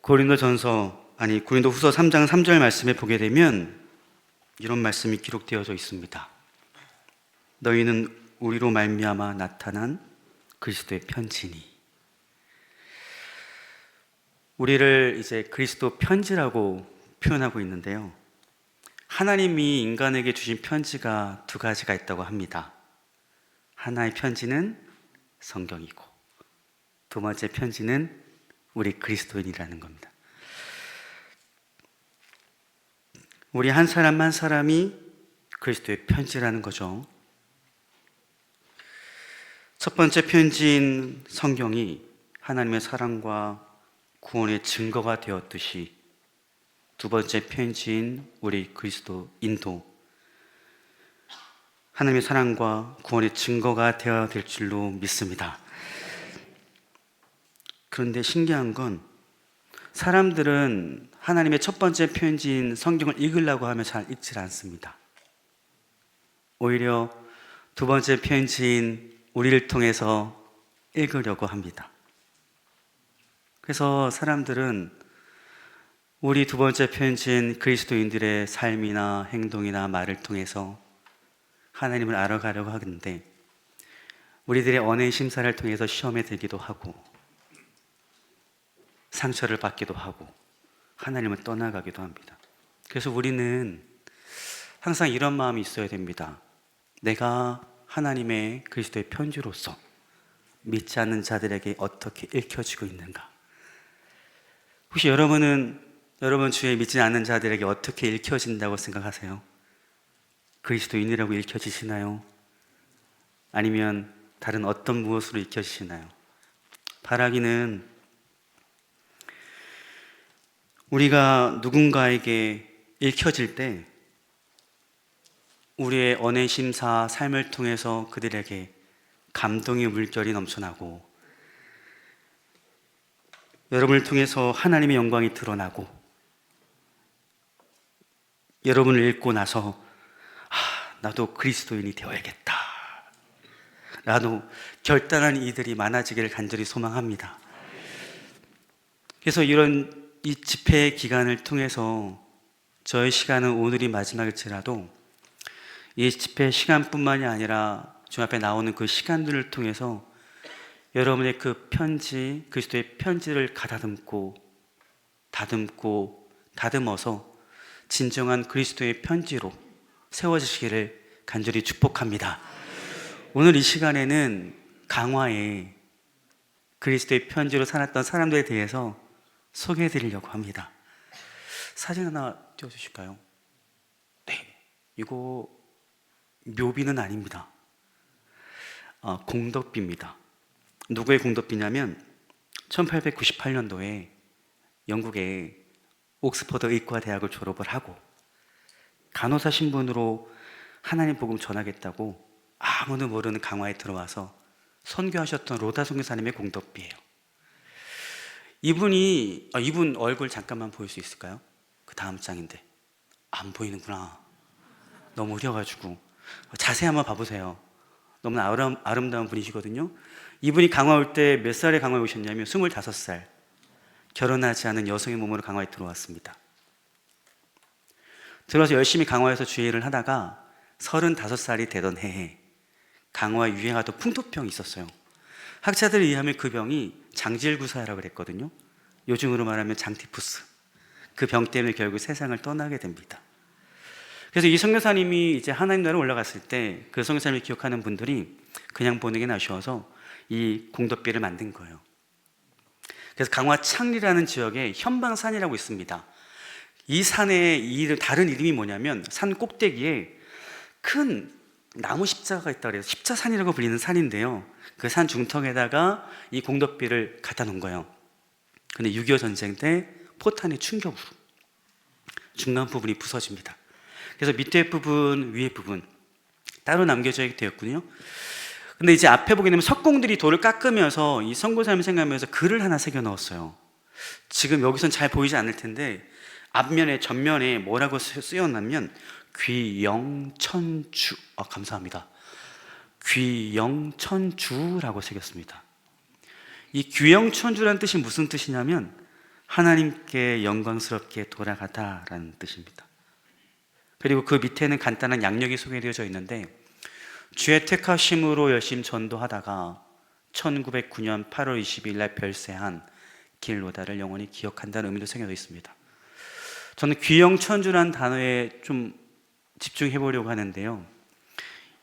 고린도후서 3장 3절 말씀에 보게 되면 이런 말씀이 기록되어져 있습니다. 너희는 우리로 말미암아 나타난 그리스도의 편지니. 우리를 이제 그리스도 편지라고 표현하고 있는데요. 하나님이 인간에게 주신 편지가 두 가지가 있다고 합니다. 하나의 편지는 성경이고, 두 번째 편지는 우리 그리스도인이라는 겁니다. 우리 한 사람 한 사람이 그리스도의 편지라는 거죠. 첫 번째 편지인 성경이 하나님의 사랑과 구원의 증거가 되었듯이 두 번째 편지인 우리 그리스도인도 하나님의 사랑과 구원의 증거가 되어야 될 줄로 믿습니다. 그런데 신기한 건 사람들은 하나님의 첫 번째 편지인 성경을 읽으려고 하면 잘 읽질 않습니다. 오히려 두 번째 편지인 우리를 통해서 읽으려고 합니다. 그래서 사람들은 우리 두 번째 편지인 그리스도인들의 삶이나 행동이나 말을 통해서 하나님을 알아가려고 하는데, 우리들의 언어의 심사를 통해서 시험에 들기도 하고 상처를 받기도 하고 하나님을 떠나가기도 합니다. 그래서 우리는 항상 이런 마음이 있어야 됩니다. 내가 하나님의 그리스도의 편지로서 믿지 않는 자들에게 어떻게 읽혀지고 있는가? 혹시 여러분은 여러분 주위에 믿지 않는 자들에게 어떻게 읽혀진다고 생각하세요? 그리스도인이라고 읽혀지시나요? 아니면 다른 어떤 무엇으로 읽혀지시나요? 바라기는 우리가 누군가에게 읽혀질 때 우리의 언의 심사, 삶을 통해서 그들에게 감동의 물결이 넘쳐나고 여러분을 통해서 하나님의 영광이 드러나고 여러분을 읽고 나서 나도 그리스도인이 되어야겠다, 나도 결단한 이들이 많아지기를 간절히 소망합니다. 그래서 이 집회 기간을 통해서 저의 시간은 오늘이 마지막일지라도 이 집회 시간뿐만이 아니라 주 앞에 나오는 그 시간들을 통해서 여러분의 그 편지, 그리스도의 편지를 가다듬고 다듬어서 진정한 그리스도의 편지로 세워지시기를 간절히 축복합니다. 오늘 이 시간에는 강화에 그리스도의 편지로 살았던 사람들에 대해서 소개해 드리려고 합니다. 사진 하나 띄워주실까요? 네, 이거 묘비는 아닙니다. 공덕비입니다. 누구의 공덕비냐면 1898년도에 영국의 옥스퍼드 의과대학을 졸업을 하고 간호사 신분으로 하나님 복음 전하겠다고 아무도 모르는 강화에 들어와서 선교하셨던 로다 선교사님의 공덕비예요. 이분 얼굴 잠깐만 보일 수 있을까요? 그 다음 장인데 안 보이는구나. 너무 어려가지고 자세히 한번 봐보세요. 너무나 아름다운 분이시거든요. 이분이 강화 올 때 몇 살에 강화에 오셨냐면 25살 결혼하지 않은 여성의 몸으로 강화에 들어왔습니다. 들어와서 열심히 강화에서 주일을 하다가 35살이 되던 해에 강화에 유행하던 풍토병이 있었어요. 학자들에 의하면 그 병이 장질구사라고 그랬거든요. 요즘으로 말하면 장티푸스. 그 병 때문에 결국 세상을 떠나게 됩니다. 그래서 이 선교사님이 이제 하나님 나라에 올라갔을 때 그 선교사님을 기억하는 분들이 그냥 보내긴 아쉬워서 이 공덕비를 만든 거예요. 그래서 강화 창리라는 지역에 현방산이라고 있습니다. 이 산의 다른 이름이 뭐냐면 산 꼭대기에 큰 나무 십자가가 있다고 그래서 십자산이라고 불리는 산인데요. 그 산 중턱에다가 이 공덕비를 갖다 놓은 거예요. 근데 6.25 전쟁 때 포탄의 충격으로 중간 부분이 부서집니다. 그래서 밑에 부분, 위에 부분 따로 남겨져 되었군요. 근데 이제 앞에 보게 되면 석공들이 돌을 깎으면서 이 선교사님을 생각하면서 글을 하나 새겨 넣었어요. 지금 여기선 잘 보이지 않을 텐데 앞면에 전면에 뭐라고 쓰였냐면 귀영천주. 감사합니다. 귀영천주라고 새겼습니다. 이 귀영천주라는 뜻이 무슨 뜻이냐면 하나님께 영광스럽게 돌아가다라는 뜻입니다. 그리고 그 밑에는 간단한 양력이 소개되어져 있는데, 주의 택하심으로 열심히 전도하다가 1909년 8월 22일 날 별세한 길로다를 영원히 기억한다는 의미도 새겨져 있습니다. 저는 귀영천주라는 단어에 좀 집중해 보려고 하는데요,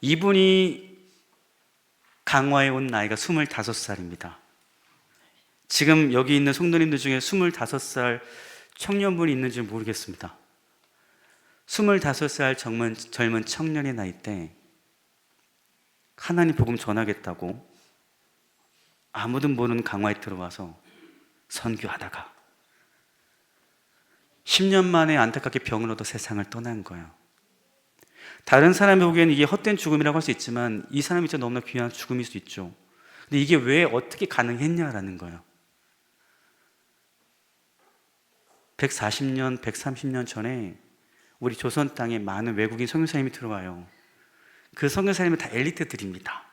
이분이 강화에 온 나이가 25살입니다. 지금 여기 있는 성도님들 중에 25살 청년분이 있는지 모르겠습니다. 25살 젊은 청년의 나이 때 하나님 복음 전하겠다고 아무도 모르는 강화에 들어와서 선교하다가 10년 만에 안타깝게 병을 얻어 세상을 떠난 거예요. 다른 사람이 보기에는 이게 헛된 죽음이라고 할 수 있지만 이 사람이 진짜 너무나 귀한 죽음일 수 있죠. 근데 이게 왜 어떻게 가능했냐라는 거예요. 140년, 130년 전에 우리 조선 땅에 많은 외국인 선교사님이 들어와요. 그 선교사님은 다 엘리트들입니다.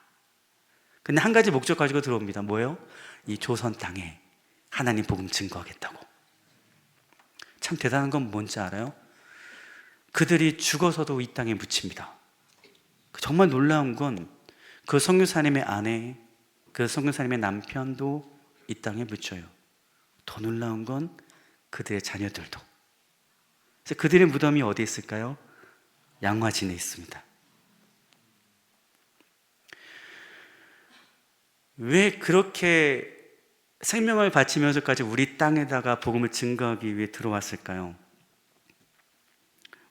근데 한 가지 목적 가지고 들어옵니다. 뭐예요? 이 조선 땅에 하나님 복음 증거하겠다고. 참 대단한 건 뭔지 알아요? 그들이 죽어서도 이 땅에 묻힙니다. 정말 놀라운 건 그 선교사님의 아내, 그 선교사님의 남편도 이 땅에 묻혀요. 더 놀라운 건 그들의 자녀들도. 그들의 무덤이 어디 있을까요? 양화진에 있습니다. 왜 그렇게 생명을 바치면서까지 우리 땅에다가 복음을 증거하기 위해 들어왔을까요?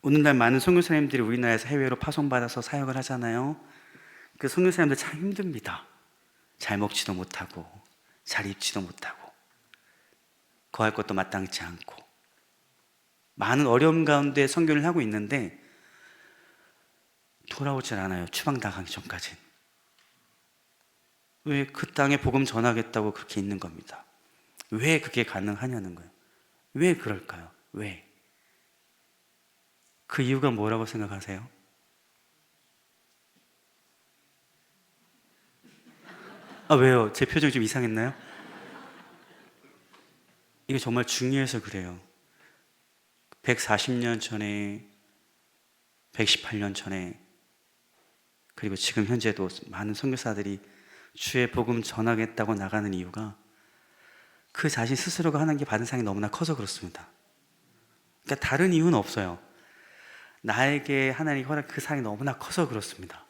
오늘날 많은 선교사님들이 우리나라에서 해외로 파송받아서 사역을 하잖아요. 그 선교사님들 참 힘듭니다. 잘 먹지도 못하고 잘 입지도 못하고 거할 것도 마땅치 않고 많은 어려움 가운데 선교를 하고 있는데 돌아오질 않아요. 추방당하기 전까지. 왜 그 땅에 복음 전하겠다고 그렇게 있는 겁니다. 왜 그게 가능하냐는 거예요. 왜 그럴까요? 왜? 그 이유가 뭐라고 생각하세요? 왜요? 제 표정이 좀 이상했나요? 이게 정말 중요해서 그래요. 140년 전에, 118년 전에, 그리고 지금 현재도 많은 선교사들이 주의 복음 전하겠다고 나가는 이유가 그 자신 스스로가 하나님께 받은 사랑이 너무나 커서 그렇습니다. 그러니까 다른 이유는 없어요. 나에게 하나님이 허락한 그 사랑이 너무나 커서 그렇습니다.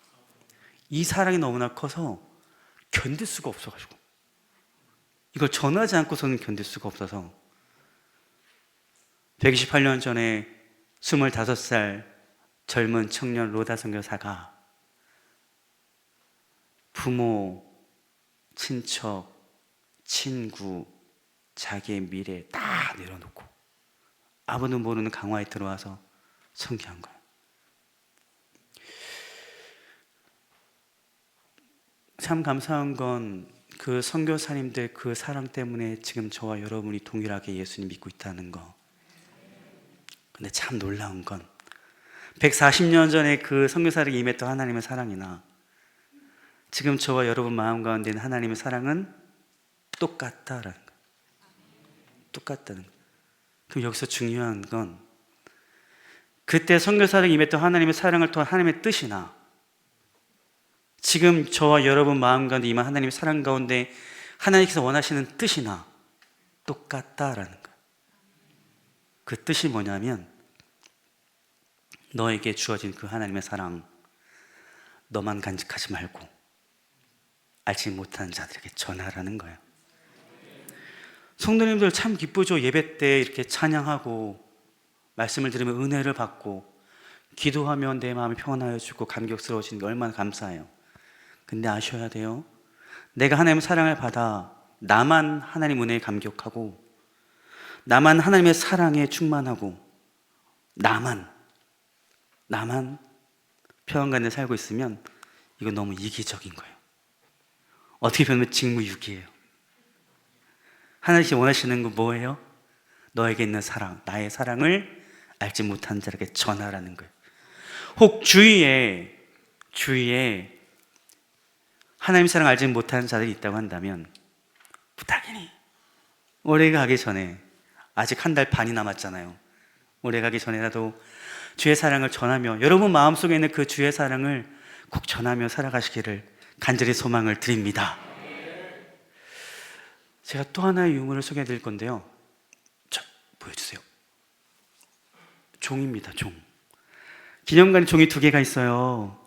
이 사랑이 너무나 커서 견딜 수가 없어가지고, 이걸 전하지 않고서는 견딜 수가 없어서 128년 전에 25살 젊은 청년 로다 선교사가 부모, 친척, 친구, 자기의 미래 다 내려놓고 아무도 모르는 강화에 들어와서 선교한 거예요. 참 감사한 건 그 선교사님들 그 사랑 때문에 지금 저와 여러분이 동일하게 예수님 믿고 있다는 거. 근데 참 놀라운 건 140년 전에 그 선교사에게 임했던 하나님의 사랑이나 지금 저와 여러분 마음 가운데 있는 하나님의 사랑은 똑같다라는 거예요. 똑같다는 거예요. 그럼 여기서 중요한 건 그때 선교사에게 임했던 하나님의 사랑을 통한 하나님의 뜻이나 지금 저와 여러분 마음 가운데 임한 하나님의 사랑 가운데 하나님께서 원하시는 뜻이나 똑같다라는 거예요. 그 뜻이 뭐냐면 너에게 주어진 그 하나님의 사랑 너만 간직하지 말고 알지 못하는 자들에게 전하라는 거예요. 성도님들 참 기쁘죠. 예배 때 이렇게 찬양하고 말씀을 들으면 은혜를 받고 기도하면 내 마음이 평안하여 주고 감격스러워지는 게 얼마나 감사해요. 근데 아셔야 돼요. 내가 하나님의 사랑을 받아 나만 하나님 은혜에 감격하고 나만 하나님의 사랑에 충만하고 나만 평안 가운데 살고 있으면 이거 너무 이기적인 거예요. 어떻게 보면 직무유기예요. 하나님이 원하시는 건 뭐예요? 너에게 있는 사랑, 나의 사랑을 알지 못한 자에게 전하라는 거예요. 혹 주위에 하나님의 사랑을 알지 못하는 자들이 있다고 한다면 부탁이니 올해가 가기 전에 아직 한 달 반이 남았잖아요. 오래 가기 전에라도 주의 사랑을 전하며 여러분 마음속에 있는 그 주의 사랑을 꼭 전하며 살아가시기를 간절히 소망을 드립니다. 제가 또 하나의 유물을 소개해 드릴 건데요. 자, 보여주세요. 종입니다. 종. 기념관에 종이 두 개가 있어요.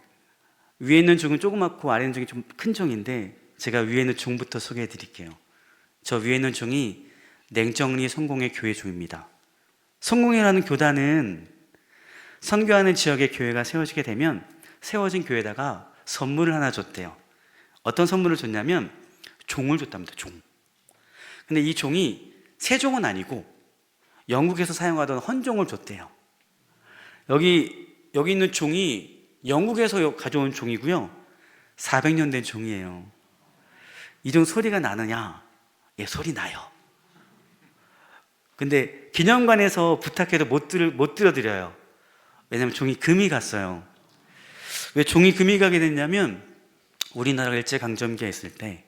위에 있는 종은 조그맣고 아래 있는 종이 좀 큰 종인데 제가 위에 있는 종부터 소개해 드릴게요. 저 위에 있는 종이 냉정리 성공회 교회 종입니다. 성공회라는 교단은 선교하는 지역에 교회가 세워지게 되면 세워진 교회에다가 선물을 하나 줬대요. 어떤 선물을 줬냐면 종을 줬답니다. 종. 근데 이 종이 새 종은 아니고 영국에서 사용하던 헌종을 줬대요. 여기 있는 종이 영국에서 가져온 종이고요. 400년 된 종이에요. 이 종 소리가 나느냐? 예, 소리 나요. 근데 기념관에서 부탁해도 못 들어드려요. 왜냐하면 종이 금이 갔어요. 왜 종이 금이 가게 됐냐면 우리나라가 일제강점기에 있을 때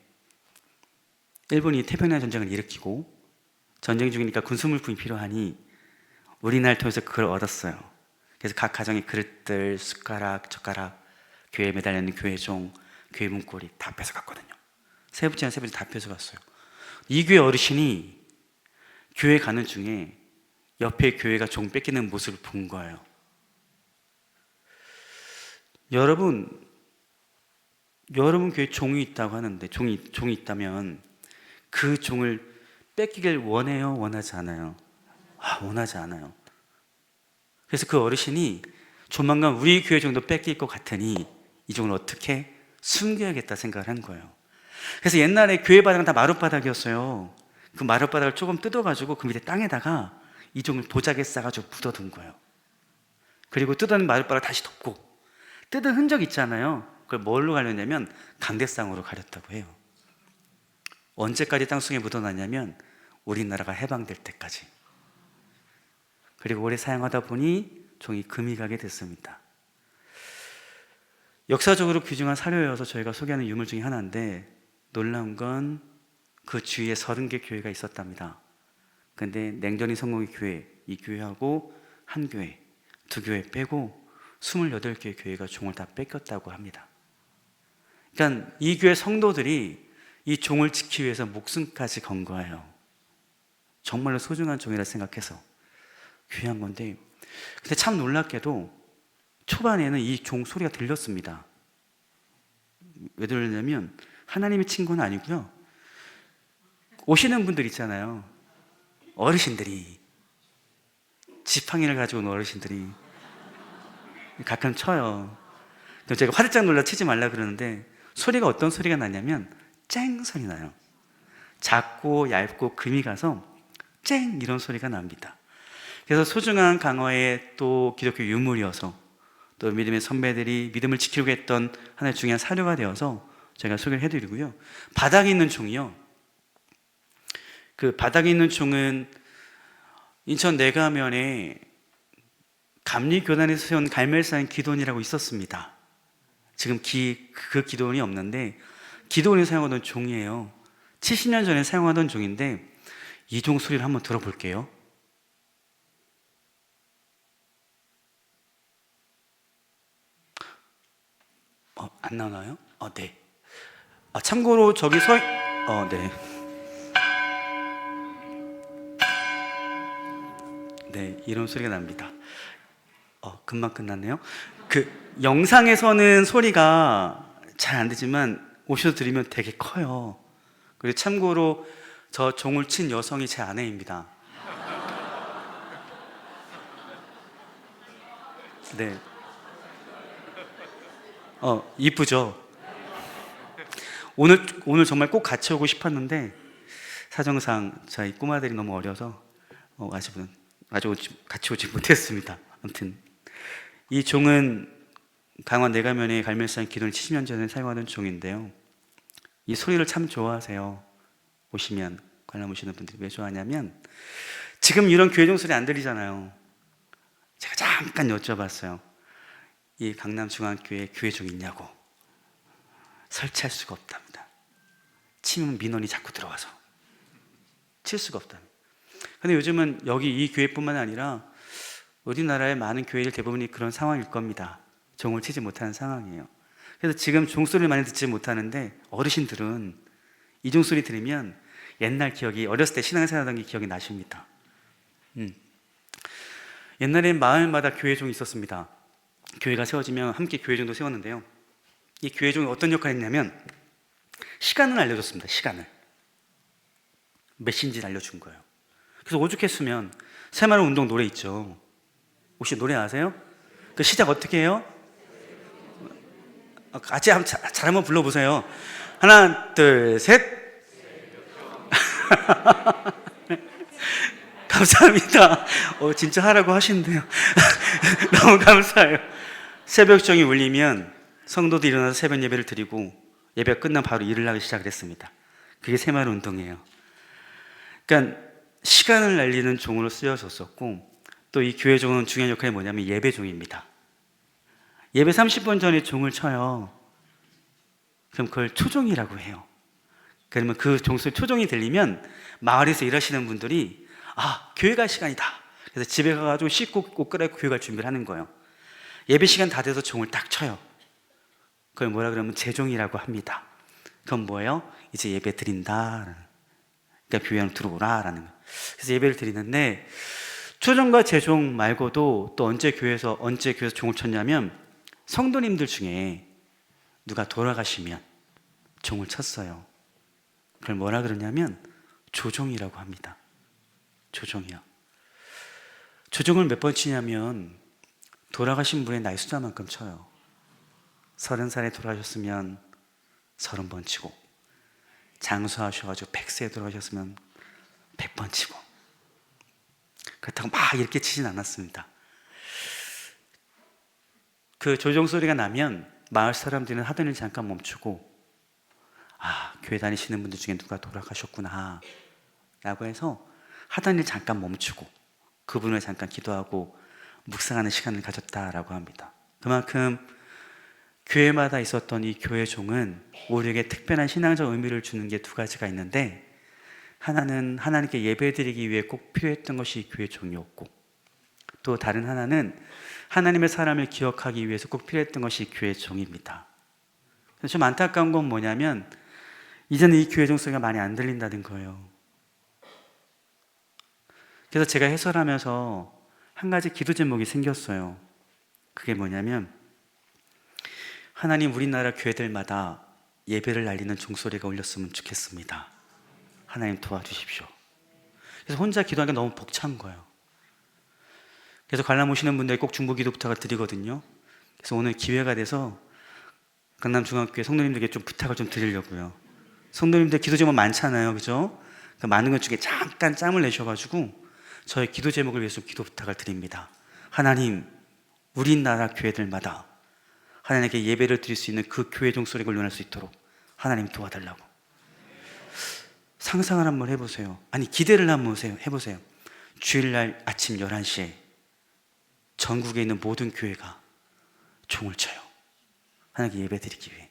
일본이 태평양 전쟁을 일으키고 전쟁 중이니까 군수물품이 필요하니 우리나라를 통해서 그걸 얻었어요. 그래서 각 가정의 그릇들, 숟가락, 젓가락, 교회에 매달려있는 교회종, 교회 문고리 다 뺏어갔거든요. 세 번째나 세 번째 다 뺏어갔어요. 이 교회 어르신이 교회 가는 중에 옆에 교회가 종 뺏기는 모습을 본 거예요. 여러분 교회에 종이 있다고 하는데 종이 있다면 그 종을 뺏기길 원해요? 원하지 않아요? 원하지 않아요. 그래서 그 어르신이 조만간 우리 교회 종도 뺏길 것 같으니 이 종을 어떻게 숨겨야겠다 생각을 한 거예요. 그래서 옛날에 교회 바닥은 다 마룻바닥이었어요. 그 마룻바닥을 조금 뜯어가지고 그 밑에 땅에다가 이 종을 도자기에 싸가지고 묻어둔 거예요. 그리고 뜯어낸 마룻바닥을 다시 덮고 뜯은 흔적 있잖아요. 그걸 뭘로 가렸냐면 강대상으로 가렸다고 해요. 언제까지 땅속에 묻어놨냐면 우리나라가 해방될 때까지. 그리고 오래 사용하다 보니 종이 금이 가게 됐습니다. 역사적으로 귀중한 사료여서 저희가 소개하는 유물 중에 하나인데 놀라운 건 그 주위에 30개 교회가 있었답니다. 근데 냉정리 성공회 교회, 이 교회하고 한 교회, 두 교회 빼고 28개의 교회가 종을 다 뺏겼다고 합니다. 그러니까 이 교회 성도들이 이 종을 지키기 위해서 목숨까지 건 거예요. 정말로 소중한 종이라 생각해서 귀한 건데, 근데 참 놀랍게도 초반에는 이 종 소리가 들렸습니다. 왜 들렸냐면 하나님의 친구는 아니고요. 오시는 분들 있잖아요. 어르신들이 지팡이를 가지고 온 어르신들이 가끔 쳐요. 제가 화들짝 놀라 치지 말라 그러는데 소리가 어떤 소리가 나냐면 쨍 소리 나요. 작고 얇고 금이 가서 쨍 이런 소리가 납니다. 그래서 소중한 강화의 또 기독교 유물이어서 또 믿음의 선배들이 믿음을 지키려고 했던 하나의 중요한 사료가 되어서 제가 소개를 해드리고요. 바닥에 있는 종이요. 그 바닥에 있는 종은 인천 내가면에 감리교단에서 세운 갈멜사인 기도원이라고 있었습니다. 지금 그 기도원이 없는데 기도원이 사용하던 종이에요. 70년 전에 사용하던 종인데 이 종 소리를 한번 들어볼게요. 안 나오나요? 네. 참고로 저기 네. 네, 이런 소리가 납니다. 금방 끝났네요. 그 영상에서는 소리가 잘 안 되지만 오셔서 들으면 되게 커요. 그리고 참고로 저 종을 친 여성이 제 아내입니다. 네. 이쁘죠? 오늘 정말 꼭 같이 오고 싶었는데 사정상 저희 꼬마들이 너무 어려서 같이 오지 못했습니다. 아무튼 이 종은 강원 내가면의 갈멜산 기도는 70년 전에 사용하던 종인데요. 이 소리를 참 좋아하세요. 관람 오시는 분들이 왜 좋아하냐면 지금 이런 교회종 소리 안 들리잖아요. 제가 잠깐 여쭤봤어요. 이 강남중앙교회 교회종 있냐고. 설치할 수가 없답니다. 치면 민원이 자꾸 들어와서 칠 수가 없답니다. 근데 요즘은 여기 이 교회뿐만 아니라 우리나라의 많은 교회들 대부분이 그런 상황일 겁니다. 종을 치지 못하는 상황이에요. 그래서 지금 종소리를 많이 듣지 못하는데 어르신들은 이 종소리 들으면 옛날 기억이, 어렸을 때 신앙생활하던 게 기억이 나십니다. 옛날엔 마을마다 교회종이 있었습니다. 교회가 세워지면 함께 교회종도 세웠는데요. 이 교회종이 어떤 역할을 했냐면 시간을 알려줬습니다. 시간을. 몇 시인지 알려준 거예요. 그래서 오죽했으면 새마을 운동 노래 있죠. 혹시 노래 아세요? 그 시작 어떻게 해요? 같이 잘 한번 불러보세요. 하나, 둘, 셋. 감사합니다. 진짜 하라고 하시는데요. 너무 감사해요. 새벽종이 울리면 성도들이 일어나서 새벽 예배를 드리고 예배가 끝나면 바로 일을 하기 시작을 했습니다. 그게 새마을 운동이에요. 그러니까 시간을 알리는 종으로 쓰여졌었고, 또 이 교회 종은 중요한 역할이 뭐냐면 예배 종입니다. 예배 30분 전에 종을 쳐요. 그럼 그걸 초종이라고 해요. 그러면 그 종소리 초종이 들리면 마을에서 일하시는 분들이 교회 갈 시간이다. 그래서 집에 가가지고 씻고 옷 갈아입고 교회 갈 준비를 하는 거예요. 예배 시간 다 돼서 종을 딱 쳐요. 그걸 뭐라 그러면 재종이라고 합니다. 그건 뭐예요? 이제 예배 드린다. 그러니까 교회 안으로 들어오라라는 거예요. 그래서 예배를 드리는데 초종과 재종 말고도 또 언제 교회에서 종을 쳤냐면 성도님들 중에 누가 돌아가시면 종을 쳤어요. 그걸 뭐라 그러냐면 조종이라고 합니다. 조종이요. 조종을 몇 번 치냐면 돌아가신 분의 나이 숫자만큼 쳐요. 30살에 돌아가셨으면 30번 치고, 장수하셔가지고 100세에 돌아가셨으면 100번 치고, 그렇다고 막 이렇게 치진 않았습니다. 그 조종 소리가 나면 마을 사람들은 하던 일 잠깐 멈추고 교회 다니시는 분들 중에 누가 돌아가셨구나 라고 해서 하던 일 잠깐 멈추고 그분을 잠깐 기도하고 묵상하는 시간을 가졌다라고 합니다. 그만큼 교회마다 있었던 이 교회 종은 우리에게 특별한 신앙적 의미를 주는 게 두 가지가 있는데, 하나는 하나님께 예배드리기 위해 꼭 필요했던 것이 교회 종이었고, 또 다른 하나는 하나님의 사람을 기억하기 위해서 꼭 필요했던 것이 교회 종입니다. 좀 안타까운 건 뭐냐면 이제는 이 교회 종 소리가 많이 안 들린다는 거예요. 그래서 제가 해설하면서 한 가지 기도 제목이 생겼어요. 그게 뭐냐면 하나님, 우리나라 교회들마다 예배를 알리는 종소리가 울렸으면 좋겠습니다. 하나님 도와주십시오. 그래서 혼자 기도하기가 너무 벅찬 거예요. 그래서 관람 오시는 분들이 꼭 중보 기도 부탁을 드리거든요. 그래서 오늘 기회가 돼서 강남중앙교회 성도님들에게 좀 부탁을 좀 드리려고요. 성도님들 기도 제목 많잖아요, 그죠? 그 많은 것 중에 잠깐 짬을 내셔가지고 저의 기도 제목을 위해서 기도 부탁을 드립니다. 하나님, 우리나라 교회들마다 하나님께 예배를 드릴 수 있는 그 교회 종소리가 울려날 수 있도록 하나님 도와달라고. 상상을 한번 해보세요. 아니, 기대를 한번 해보세요. 주일날 아침 11시에 전국에 있는 모든 교회가 종을 쳐요. 하나님께 예배 드리기 위해.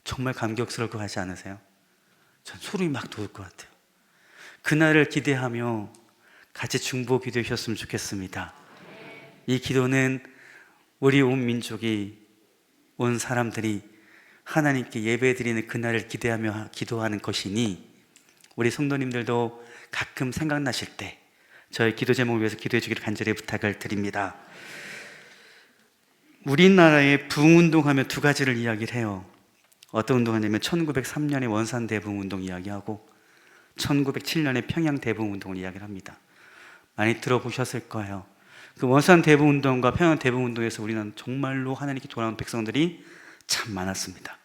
정말 감격스러울 것 같지 않으세요? 전 소름이 막 돋을 것 같아요. 그날을 기대하며 같이 중보 기도해 주셨으면 좋겠습니다. 이 기도는 우리 온 민족이, 온 사람들이 하나님께 예배 드리는 그날을 기대하며 기도하는 것이니, 우리 성도님들도 가끔 생각나실 때 저의 기도 제목을 위해서 기도해 주기를 간절히 부탁을 드립니다. 우리나라의 부흥운동하면 두 가지를 이야기를 해요. 어떤 운동하냐면 1903년에 원산 대부흥운동 이야기하고 1907년에 평양 대부흥운동을 이야기를 합니다. 많이 들어보셨을 거예요. 그 원산 대부흥운동과 평양 대부흥운동에서 우리는 정말로 하나님께 돌아온 백성들이 참 많았습니다.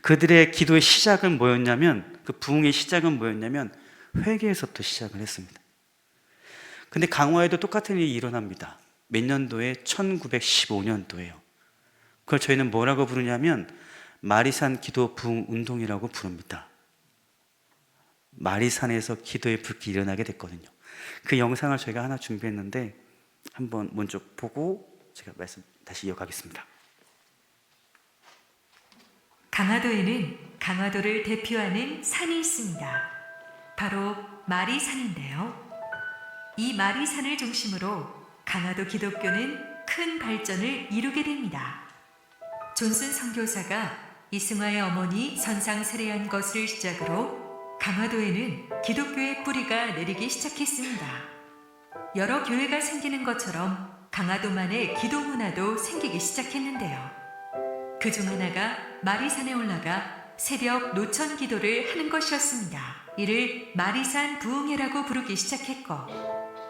그들의 기도의 시작은 뭐였냐면, 그 부흥의 시작은 뭐였냐면 회개에서부터 시작을 했습니다. 근데 강화에도 똑같은 일이 일어납니다. 몇 년도에? 1915년도예요. 그걸 저희는 뭐라고 부르냐면 마리산 기도 부흥 운동이라고 부릅니다. 마리산에서 기도의 불길이 일어나게 됐거든요. 그 영상을 저희가 하나 준비했는데 한번 먼저 보고 제가 말씀 다시 이어가겠습니다. 강화도에는 강화도를 대표하는 산이 있습니다. 바로 마리산인데요. 이 마리산을 중심으로 강화도 기독교는 큰 발전을 이루게 됩니다. 존슨 선교사가 이승화의 어머니 선상 세례한 것을 시작으로 강화도에는 기독교의 뿌리가 내리기 시작했습니다. 여러 교회가 생기는 것처럼 강화도만의 기도 문화도 생기기 시작했는데요. 그중 하나가 마리산에 올라가 새벽 노천 기도를 하는 것이었습니다. 이를 마리산 부흥회라고 부르기 시작했고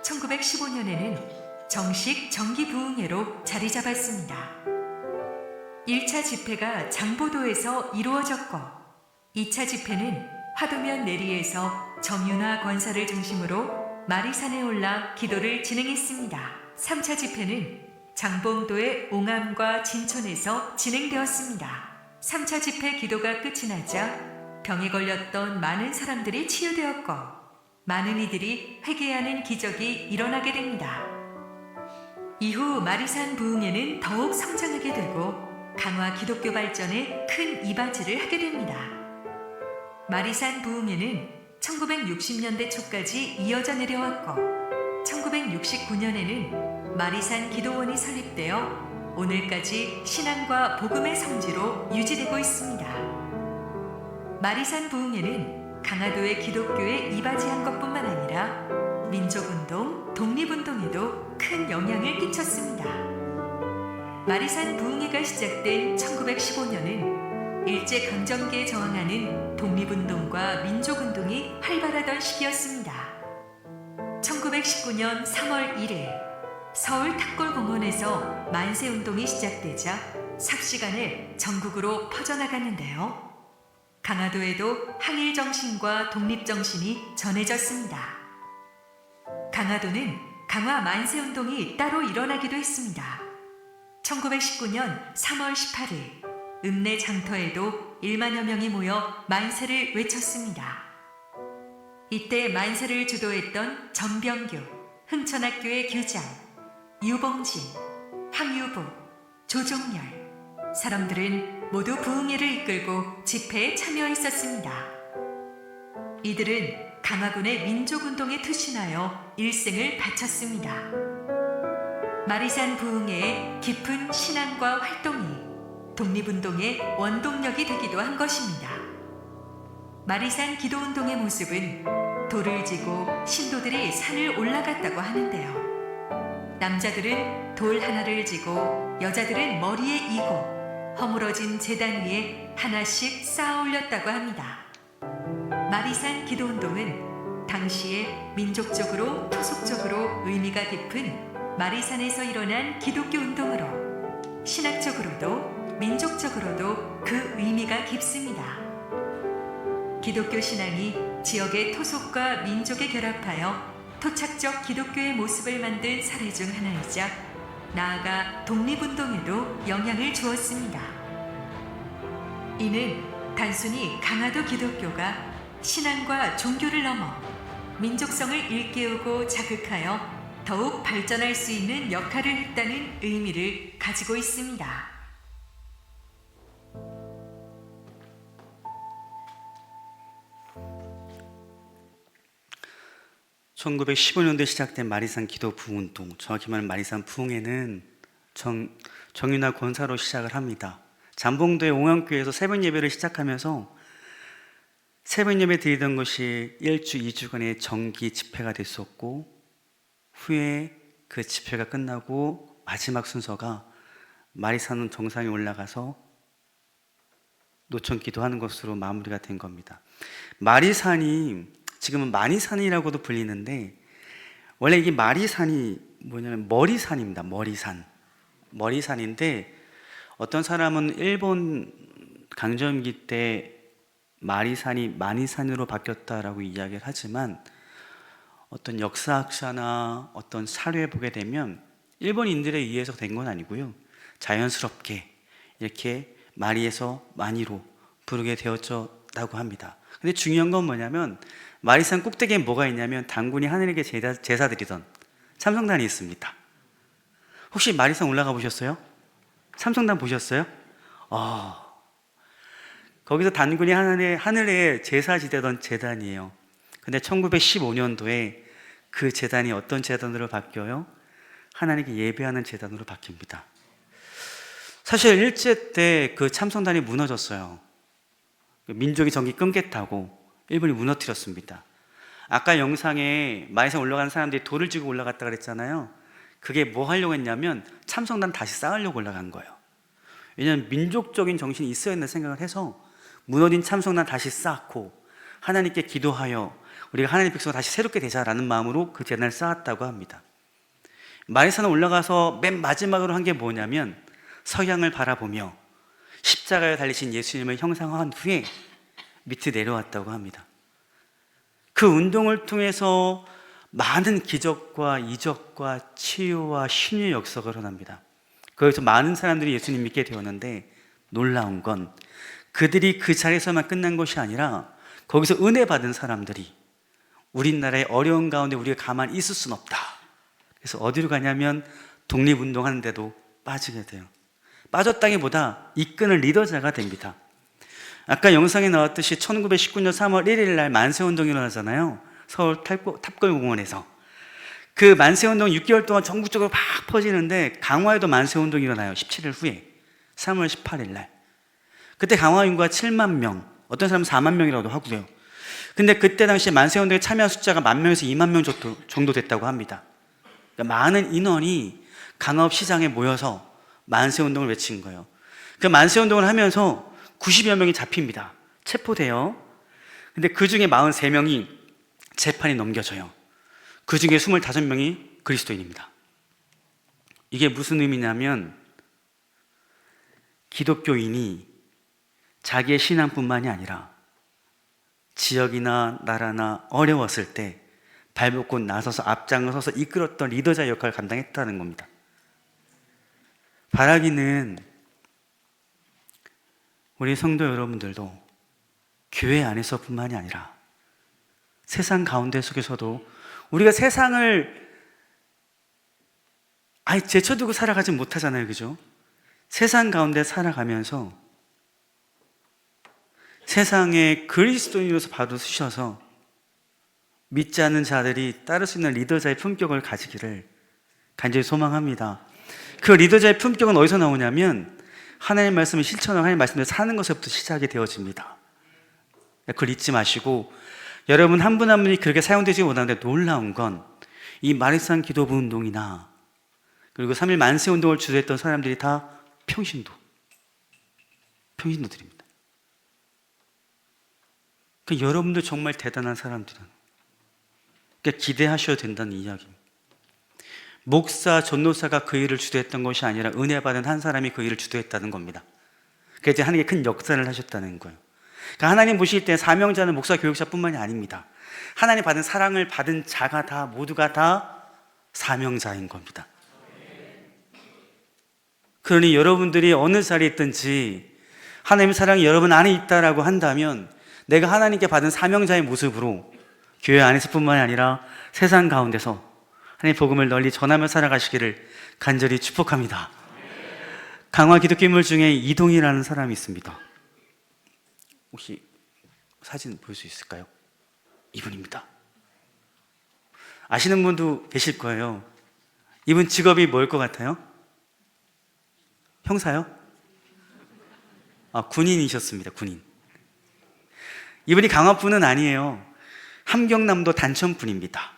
1915년에는 정식 정기 부흥회로 자리 잡았습니다. 1차 집회가 장보도에서 이루어졌고 2차 집회는 화도면 내리에서 정윤화 권사를 중심으로 마리산에 올라 기도를 진행했습니다. 3차 집회는 장봉도의 옹암과 진촌에서 진행되었습니다. 3차 집회 기도가 끝이 나자 병에 걸렸던 많은 사람들이 치유되었고 많은 이들이 회개하는 기적이 일어나게 됩니다. 이후 마리산 부흥회는 더욱 성장하게 되고 강화 기독교 발전에 큰 이바지를 하게 됩니다. 마리산 부흥회는 1960년대 초까지 이어져 내려왔고 1969년에는 마리산 기도원이 설립되어 오늘까지 신앙과 복음의 성지로 유지되고 있습니다. 마리산 부흥회는 강화도의 기독교에 이바지한 것뿐만 아니라 민족운동, 독립운동에도 큰 영향을 끼쳤습니다. 마리산 부흥회가 시작된 1915년은 일제강점기에 저항하는 독립운동과 민족운동이 활발하던 시기였습니다. 1919년 3월 1일 서울 탁골공원에서 만세운동이 시작되자 삽시간에 전국으로 퍼져나갔는데요. 강화도에도 항일정신과 독립정신이 전해졌습니다. 강화도는 강화 만세운동이 따로 일어나기도 했습니다. 1919년 3월 18일 읍내 장터에도 1만여 명이 모여 만세를 외쳤습니다. 이때 만세를 주도했던 전병규, 흥천학교의 교장, 유봉진, 황유복, 조종열 사람들은 모두 부흥회를 이끌고 집회에 참여했었습니다. 이들은 강화군의 민족운동에 투신하여 일생을 바쳤습니다. 마리산 부흥회의 깊은 신앙과 활동이 독립운동의 원동력이 되기도 한 것입니다. 마리산 기도운동의 모습은 돌을 지고 신도들이 산을 올라갔다고 하는데요. 남자들은 돌 하나를 지고 여자들은 머리에 이고 허물어진 제단 위에 하나씩 쌓아 올렸다고 합니다. 마리산 기도운동은 당시에 민족적으로 토속적으로 의미가 깊은 마리산에서 일어난 기독교 운동으로 신학적으로도 민족적으로도 그 의미가 깊습니다. 기독교 신앙이 지역의 토속과 민족에 결합하여 토착적 기독교의 모습을 만든 사례 중 하나이자 나아가 독립운동에도 영향을 주었습니다. 이는 단순히 강화도 기독교가 신앙과 종교를 넘어 민족성을 일깨우고 자극하여 더욱 발전할 수 있는 역할을 했다는 의미를 가지고 있습니다. 1915년도에 시작된 마리산 기도 부흥운동, 정확히 말하면 마리산 부흥회는 정윤화 권사로 시작을 합니다. 잠봉도의 옹암교회에서 새벽 예배를 시작하면서 새벽 예배 드리던 것이 1주, 2주간의 정기 집회가 됐었고 후에 그 집회가 끝나고 마지막 순서가 마리산 정상에 올라가서 노천 기도하는 것으로 마무리가 된 겁니다. 마리산이 지금은 마니산이라고도 불리는데 원래 이게 마리산이 뭐냐면 머리산입니다. 머리산인데 어떤 사람은 일본 강점기 때 마리산이 마니산으로 바뀌었다라고 이야기를 하지만 어떤 역사학자나 어떤 사료에 보게 되면 일본인들에 의해서 된 건 아니고요. 자연스럽게 이렇게 마리에서 마니로 부르게 되었다고 합니다. 근데 중요한 건 뭐냐면 마리산 꼭대기에 뭐가 있냐면 단군이 하늘에게 제사 드리던 참성단이 있습니다. 혹시 마리산 올라가 보셨어요? 참성단 보셨어요? 거기서 단군이 하늘에 제사 지대던 제단이에요. 근데 1915년도에 그 재단이 어떤 재단으로 바뀌어요? 하나님께 예배하는 재단으로 바뀝니다. 사실 일제 때 그 참성단이 무너졌어요. 민족이 전기 끊겠다고 일본이 무너뜨렸습니다. 아까 영상에 마이산 올라가는 사람들이 돌을 쥐고 올라갔다 그랬잖아요. 그게 뭐 하려고 했냐면 참성단 다시 쌓으려고 올라간 거예요. 왜냐하면 민족적인 정신이 있어야 된다는 생각을 해서 무너진 참성단 다시 쌓고 하나님께 기도하여 우리가 하나님의 백성을 다시 새롭게 되자라는 마음으로 그 재단을 쌓았다고 합니다. 마리산에 올라가서 맨 마지막으로 한 게 뭐냐면 서양을 바라보며 십자가에 달리신 예수님을 형상화한 후에 밑에 내려왔다고 합니다. 그 운동을 통해서 많은 기적과 이적과 치유와 신유의 역사가 일어납니다. 거기서 많은 사람들이 예수님 믿게 되었는데 놀라운 건 그들이 그 자리에서만 끝난 것이 아니라 거기서 은혜 받은 사람들이 우리나라의 어려운 가운데 우리가 가만히 있을 수는 없다. 그래서 어디로 가냐면 독립운동하는데도 빠지게 돼요. 빠졌다기보다 이끄는 리더자가 됩니다. 아까 영상에 나왔듯이 1919년 3월 1일 날 만세운동이 일어나잖아요. 서울 탑골공원에서. 그 만세운동 6개월 동안 전국적으로 막 퍼지는데 강화에도 만세운동이 일어나요. 17일 후에 3월 18일 날. 그때 강화 인구가 7만 명, 어떤 사람은 4만 명이라고도 하고요. 근데 그때 당시 만세운동에 참여한 숫자가 1만 명에서 2만 명 정도 됐다고 합니다. 그러니까 많은 인원이 강화읍 시장에 모여서 만세운동을 외친 거예요. 그 만세운동을 하면서 90여 명이 잡힙니다. 체포돼요. 근데 그 중에 43명이 재판이 넘겨져요. 그 중에 25명이 그리스도인입니다. 이게 무슨 의미냐면 기독교인이 자기의 신앙뿐만이 아니라 지역이나 나라나 어려웠을 때 발벗고 나서서 앞장서서 이끌었던 리더자의 역할을 감당했다는 겁니다. 바라기는 우리 성도 여러분들도 교회 안에서뿐만이 아니라 세상 가운데 속에서도 우리가 세상을 아예 제쳐두고 살아가지 못하잖아요. 그죠? 세상 가운데 살아가면서 세상에 그리스도인으로서 바로 쓰셔서 믿지 않는 자들이 따를 수 있는 리더자의 품격을 가지기를 간절히 소망합니다. 그 리더자의 품격은 어디서 나오냐면 하나님의 말씀을 실천하고 하나님의 말씀을 사는 것에부터 시작이 되어집니다. 그걸 잊지 마시고 여러분 한 분 한 분이 그렇게 사용되지 못하는데 놀라운 건 이 마리산 기도부 운동이나 그리고 3.1 만세 운동을 주도했던 사람들이 다 평신도들입니다. 그러니까 여러분들 정말 대단한 사람들은 그러니까 기대하셔야 된다는 이야기입니다. 목사, 전도사가 그 일을 주도했던 것이 아니라 은혜 받은 한 사람이 그 일을 주도했다는 겁니다. 그래서 하나님께 큰 역사를 하셨다는 거예요. 그러니까 하나님 보실 때 사명자는 목사, 교육자뿐만이 아닙니다. 하나님 받은 사랑을 받은 자가 다 모두가 다 사명자인 겁니다. 그러니 여러분들이 어느 자리에 있든지 하나님의 사랑이 여러분 안에 있다라고 한다면 내가 하나님께 받은 사명자의 모습으로 교회 안에서뿐만이 아니라 세상 가운데서 하나님의 복음을 널리 전하며 살아가시기를 간절히 축복합니다. 강화 기독교 인물 중에 이동이라는 사람이 있습니다. 혹시 사진 볼 수 있을까요? 이분입니다. 아시는 분도 계실 거예요. 이분 직업이 뭘 것 같아요? 형사요? 군인이셨습니다. 군인. 이분이 강화뿐은 아니에요. 함경남도 단천뿐입니다.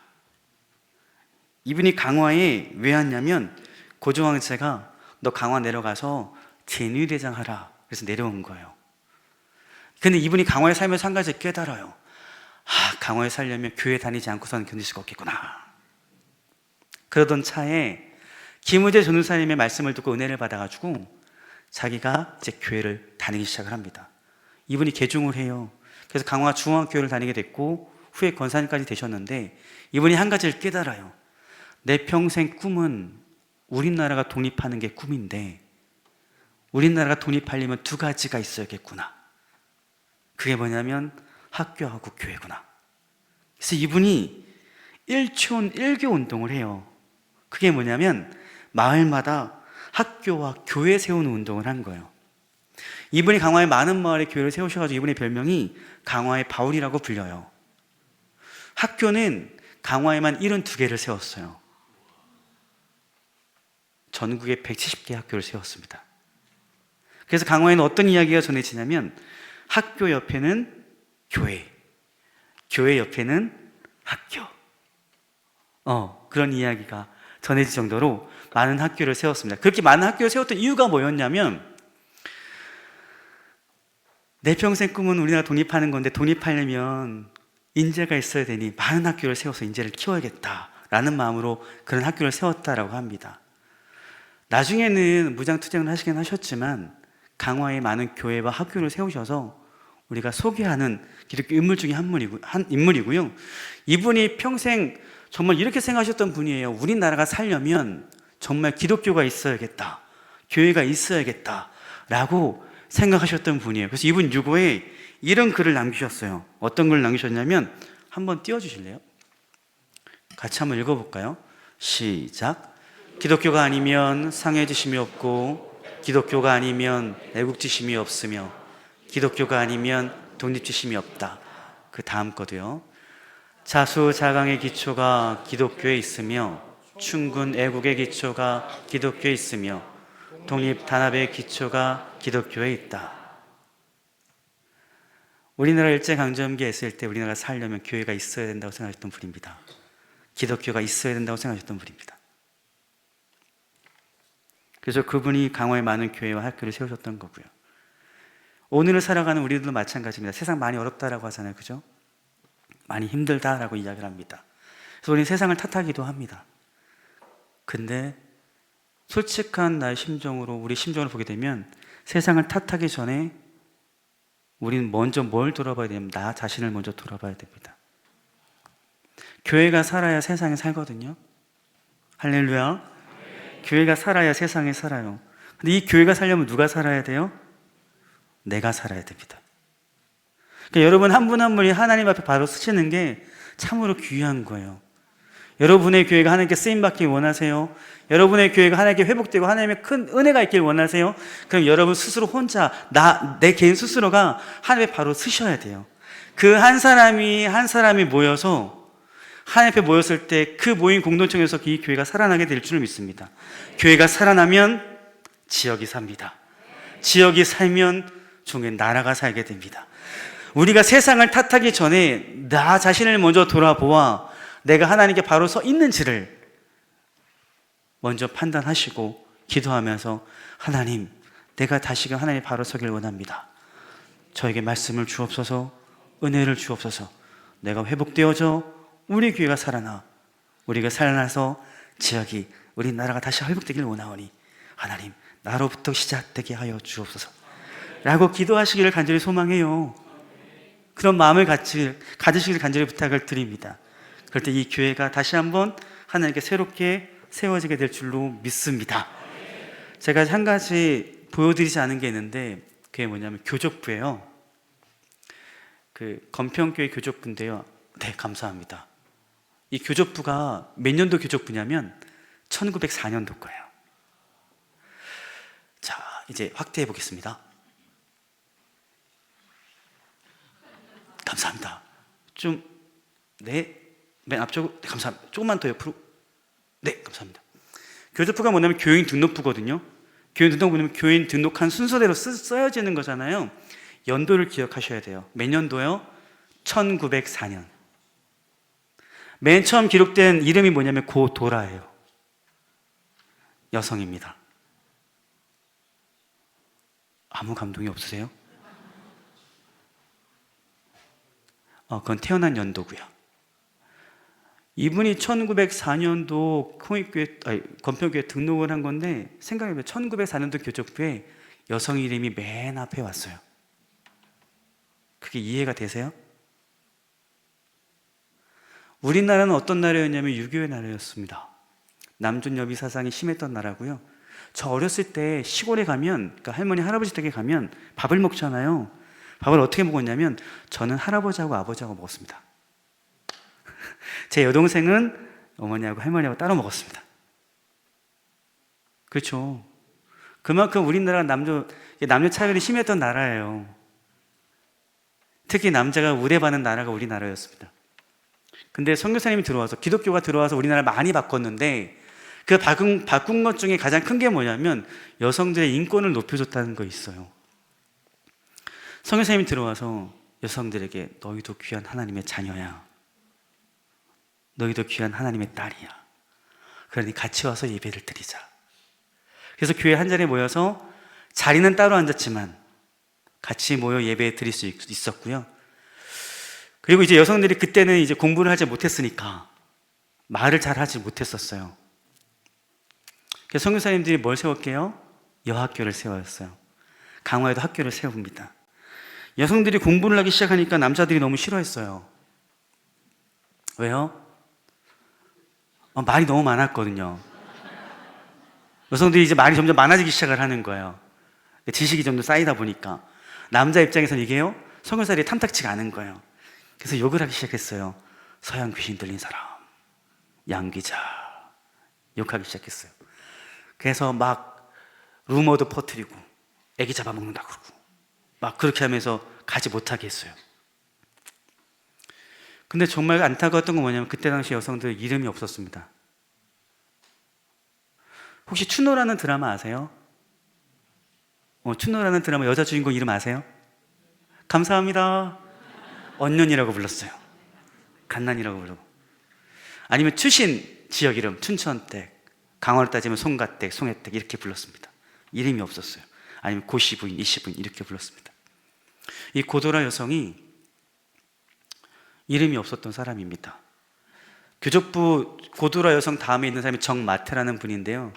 이분이 강화에 왜 왔냐면 고종황제가 너 강화 내려가서 제뉴대장 하라 그래서 내려온 거예요. 근데 이분이 강화에 살면서 한 가지 깨달아요. 강화에 살려면 교회 다니지 않고서는 견딜 수가 없겠구나. 그러던 차에 김우재 전도사님의 말씀을 듣고 은혜를 받아가지고 자기가 이제 교회를 다니기 시작을 합니다. 이분이 개종을 해요. 그래서 강화 중앙교회를 다니게 됐고 후에 권사님까지 되셨는데 이분이 한 가지를 깨달아요. 내 평생 꿈은 우리나라가 독립하는 게 꿈인데 우리나라가 독립하려면 두 가지가 있어야겠구나. 그게 뭐냐면 학교하고 교회구나. 그래서 이분이 1촌 1교 운동을 해요. 그게 뭐냐면 마을마다 학교와 교회 세우는 운동을 한 거예요. 이분이 강화의 많은 마을에 교회를 세우셔가지고 이분의 별명이 강화의 바울이라고 불려요. 학교는 강화에만 72개를 세웠어요. 전국에 170개 학교를 세웠습니다. 그래서 강화에는 어떤 이야기가 전해지냐면 학교 옆에는 교회, 교회 옆에는 학교. 그런 이야기가 전해질 정도로 많은 학교를 세웠습니다. 그렇게 많은 학교를 세웠던 이유가 뭐였냐면 내 평생 꿈은 우리나라 독립하는 건데 독립하려면 인재가 있어야 되니 많은 학교를 세워서 인재를 키워야겠다라는 마음으로 그런 학교를 세웠다라고 합니다. 나중에는 무장투쟁을 하시긴 하셨지만 강화에 많은 교회와 학교를 세우셔서 우리가 소개하는 기독교 인물 중에 한 인물이고요. 이분이 평생 정말 이렇게 생각하셨던 분이에요. 우리나라가 살려면 정말 기독교가 있어야겠다, 교회가 있어야겠다 라고 생각하셨던 분이에요. 그래서 이분 유고에 이런 글을 남기셨어요. 어떤 글을 남기셨냐면 한번 띄워주실래요? 같이 한번 읽어볼까요? 시작. 기독교가 아니면 상해지심이 없고 기독교가 아니면 애국지심이 없으며 기독교가 아니면 독립지심이 없다. 그 다음 거도요. 자수자강의 기초가 기독교에 있으며 충군 애국의 기초가 기독교에 있으며 독립단합의 기초가 기독교에 있다. 우리나라 일제강점기에 있을 때 우리나라가 살려면 교회가 있어야 된다고 생각했던 분입니다. 기독교가 있어야 된다고 생각했던 분입니다. 그래서 그분이 강화에 많은 교회와 학교를 세우셨던 거고요. 오늘을 살아가는 우리들도 마찬가지입니다. 세상 많이 어렵다라고 하잖아요. 그죠? 많이 힘들다라고 이야기를 합니다. 그래서 우리는 세상을 탓하기도 합니다. 근데 솔직한 나의 심정으로, 우리 심정을 보게 되면 세상을 탓하기 전에 우리는 먼저 뭘 돌아봐야 되냐면 나 자신을 먼저 돌아봐야 됩니다. 교회가 살아야 세상에 살거든요. 할렐루야. 교회가 살아야 세상에 살아요. 근데 이 교회가 살려면 누가 살아야 돼요? 내가 살아야 됩니다. 그러니까 여러분 한 분 한 분이 하나님 앞에 바로 서시는 게 참으로 귀한 거예요. 여러분의 교회가 하나님께 쓰임받길 원하세요? 여러분의 교회가 하나님께 회복되고 하나님의 큰 은혜가 있길 원하세요? 그럼 여러분 스스로 혼자 내 개인 스스로가 하나님 앞에 바로 서셔야 돼요. 그 한 사람이 모여서 하나님 앞에 모였을 때 그 모인 공동체에서 이 교회가 살아나게 될 줄을 믿습니다. 교회가 살아나면 지역이 삽니다. 지역이 살면 종의 나라가 살게 됩니다. 우리가 세상을 탓하기 전에 나 자신을 먼저 돌아보아 내가 하나님께 바로 서 있는지를 먼저 판단하시고 기도하면서 하나님, 내가 다시금 하나님 바로 서길 원합니다. 저에게 말씀을 주옵소서, 은혜를 주옵소서. 내가 회복되어져 우리 교회가 살아나 우리가 살아나서 지역이 우리 나라가 다시 회복되길 원하오니 하나님 나로부터 시작되게 하여 주옵소서 라고 기도하시기를 간절히 소망해요. 그런 마음을 가지시길 간절히 부탁을 드립니다. 그럴 때 이 교회가 다시 한번 하나님께 새롭게 세워지게 될 줄로 믿습니다. 제가 한 가지 보여드리지 않은 게 있는데 그게 뭐냐면 교족부예요. 그 건평교회 교족부인데요. 네, 감사합니다. 이 교족부가 몇 년도 교족부냐면 1904년도 거예요. 자, 이제 확대해 보겠습니다. 감사합니다. 맨 앞쪽으로, 네, 감사합니다. 조금만 더 옆으로. 네, 감사합니다. 교족부가 뭐냐면 교인 등록부거든요. 교인 등록부는 교인 등록한 순서대로 써야지는 거잖아요. 연도를 기억하셔야 돼요. 몇 년도요? 1904년. 맨 처음 기록된 이름이 뭐냐면 고도라예요. 여성입니다. 아무 감동이 없으세요? 그건 태어난 연도고요. 이분이 1904년도 건평교회 등록을 한 건데 생각해보면 1904년도 교족부에 여성 이름이 맨 앞에 왔어요. 그게 이해가 되세요? 우리나라는 어떤 나라였냐면 유교의 나라였습니다. 남존여비 사상이 심했던 나라고요. 저 어렸을 때 시골에 가면, 그러니까 할머니 할아버지 댁에 가면 밥을 먹잖아요. 밥을 어떻게 먹었냐면 저는 할아버지하고 아버지하고 먹었습니다. 제 여동생은 어머니하고 할머니하고 따로 먹었습니다. 그렇죠. 그만큼 우리나라가 남녀 차별이 심했던 나라예요. 특히 남자가 우대받는 나라가 우리나라였습니다. 근데 선교사님이 들어와서, 기독교가 들어와서 우리나라를 많이 바꿨는데 그 바꾼 것 중에 가장 큰 게 뭐냐면 여성들의 인권을 높여줬다는 거 있어요. 선교사님이 들어와서 여성들에게 너희도 귀한 하나님의 자녀야. 너희도 귀한 하나님의 딸이야. 그러니 같이 와서 예배를 드리자. 그래서 교회 한 자리에 모여서 자리는 따로 앉았지만 같이 모여 예배 드릴 수 있었고요. 그리고 이제 여성들이 그때는 이제 공부를 하지 못했으니까 말을 잘 하지 못했었어요. 그래서 선교사님들이 뭘 세웠게요? 여학교를 세웠어요. 강화에도 학교를 세웁니다. 여성들이 공부를 하기 시작하니까 남자들이 너무 싫어했어요. 왜요? 말이 너무 많았거든요. 여성들이 이제 말이 점점 많아지기 시작을 하는 거예요. 지식이 좀 더 쌓이다 보니까 남자 입장에서는 이게요, 선교사들이 탐탁치가 않은 거예요. 그래서 욕을 하기 시작했어요. 서양 귀신 들린 사람, 양귀자, 욕하기 시작했어요. 그래서 막 루머도 퍼뜨리고 애기 잡아먹는다 그러고 막 그렇게 하면서 가지 못하게 했어요. 근데 정말 안타까웠던 건 뭐냐면 그때 당시 여성들 이름이 없었습니다. 혹시 추노라는 드라마 아세요? 추노라는 드라마 여자 주인공 이름 아세요? 감사합니다. 언년이라고 불렀어요. 갓난이라고 부르고. 아니면 추신 지역 이름 춘천댁, 강화로 따지면 송가댁, 송혜댁 이렇게 불렀습니다. 이름이 없었어요. 아니면 고씨 부인, 이씨 부인 이렇게 불렀습니다. 이 고도라 여성이 이름이 없었던 사람입니다. 교족부 고도라 여성 다음에 있는 사람이 정마태라는 분인데요.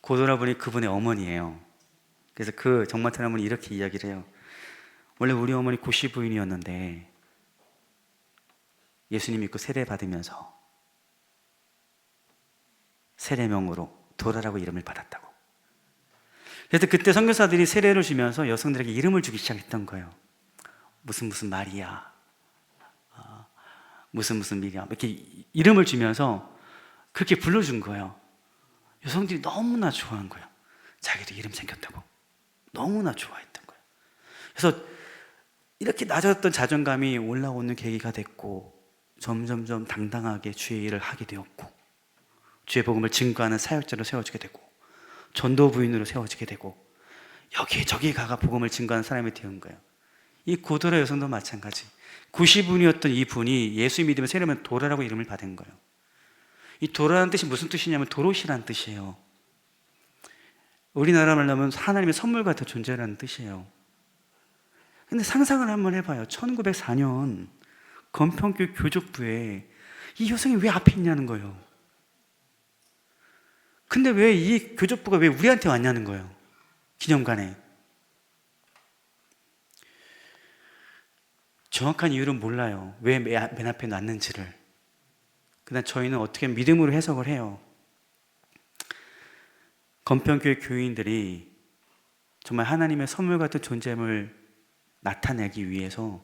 고도라 분이 그분의 어머니예요. 그래서 그 정마태라는 분이 이렇게 이야기를 해요. 원래 우리 어머니 고씨 부인이었는데 예수님 믿고 세례 받으면서 세례명으로 도라라고 이름을 받았다고. 그래서 그때 선교사들이 세례를 주면서 여성들에게 이름을 주기 시작했던 거예요. 무슨 마리아, 무슨 미리암 이렇게 이름을 주면서 그렇게 불러준 거예요. 여성들이 너무나 좋아한 거예요. 자기도 이름 생겼다고 너무나 좋아했던 거예요. 그래서 이렇게 낮았던 자존감이 올라오는 계기가 됐고 점점점 당당하게 주의 일을 하게 되었고 주의 복음을 증거하는 사역자로 세워지게 되고 전도 부인으로 세워지게 되고 여기에 저기에 가가 복음을 증거하는 사람이 되는 거예요. 이 고도라 여성도 마찬가지. 90분이었던 이 분이 예수 믿으면 세례면 도라라고 이름을 받은 거예요. 이 도라라는 뜻이 무슨 뜻이냐면 도롯이라는 뜻이에요. 우리나라 말로 하면 하나님의 선물 같은 존재라는 뜻이에요. 근데 상상을 한번 해봐요. 1904년 건평교 교족부에 이 여성이 왜 앞에 있냐는 거예요. 근데 왜 이 교족부가 왜 우리한테 왔냐는 거예요. 기념관에. 정확한 이유는 몰라요. 왜 맨 앞에 놨는지를. 그냥 저희는 어떻게 믿음으로 해석을 해요. 건평교회 교인들이 정말 하나님의 선물 같은 존재임을 나타내기 위해서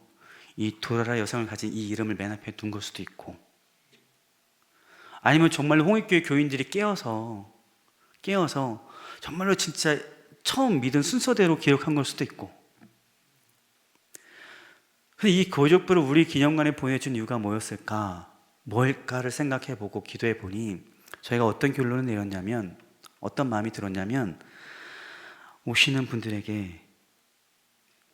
이 도라라 여성을 가진 이 이름을 맨 앞에 둔 걸 수도 있고, 아니면 정말로 홍익교회 교인들이 깨어서 정말로 진짜 처음 믿은 순서대로 기록한 걸 수도 있고. 근데 이 교족부를 우리 기념관에 보내준 이유가 뭐였을까? 뭘까를 생각해보고 기도해보니 저희가 어떤 결론을 내렸냐면, 어떤 마음이 들었냐면, 오시는 분들에게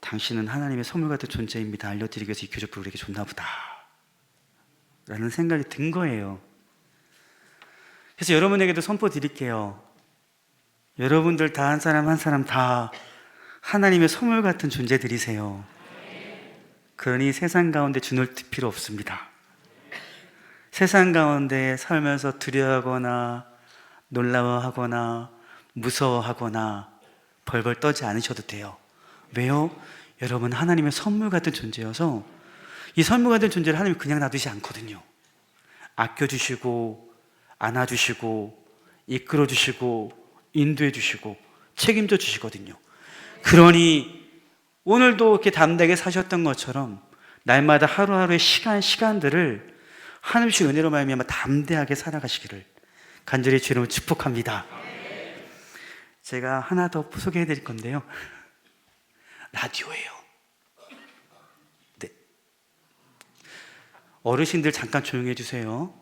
당신은 하나님의 선물 같은 존재입니다 알려드리기 위해서 이 교족부를 우리에게 줬나 보다 라는 생각이 든 거예요. 그래서 여러분에게도 선포 드릴게요. 여러분들 다 한 사람 한 사람 다 하나님의 선물 같은 존재들이세요. 그러니 세상 가운데 주눅 들 필요 없습니다. 세상 가운데 살면서 두려워하거나 놀라워하거나 무서워하거나 벌벌 떠지 않으셔도 돼요. 왜요? 여러분 하나님의 선물 같은 존재여서 이 선물 같은 존재를 하나님이 그냥 놔두지 않거든요. 아껴주시고 안아주시고 이끌어주시고 인도해주시고 책임져 주시거든요. 그러니 오늘도 이렇게 담대하게 사셨던 것처럼 날마다 하루하루의 시간들을 하나님 주신 은혜로 말미암아 담대하게 살아가시기를 간절히 주님으로 축복합니다. 제가 하나 더 소개해 드릴 건데요. 라디오예요. 네. 어르신들 잠깐 조용히 해주세요.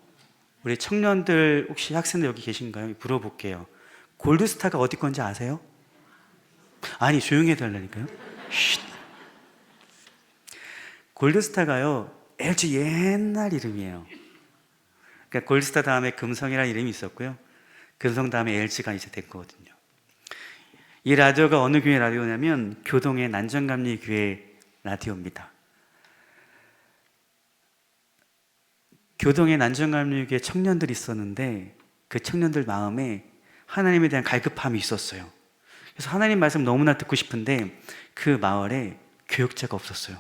우리 청년들 혹시 학생들 여기 계신가요? 물어볼게요. 골드스타가 어디 건지 아세요? 아니, 조용히 해달라니까요. 쉿. 골드스타가요, LG 옛날 이름이에요. 그러니까 골드스타 다음에 금성이라는 이름이 있었고요. 금성 다음에 LG가 이제 된 거거든요. 이 라디오가 어느 교회 라디오냐면 교동의 난전감리교회 라디오입니다. 교동의 난전감리교회 청년들이 있었는데 그 청년들 마음에 하나님에 대한 갈급함이 있었어요. 그래서 하나님 말씀 너무나 듣고 싶은데 그 마을에 교육자가 없었어요.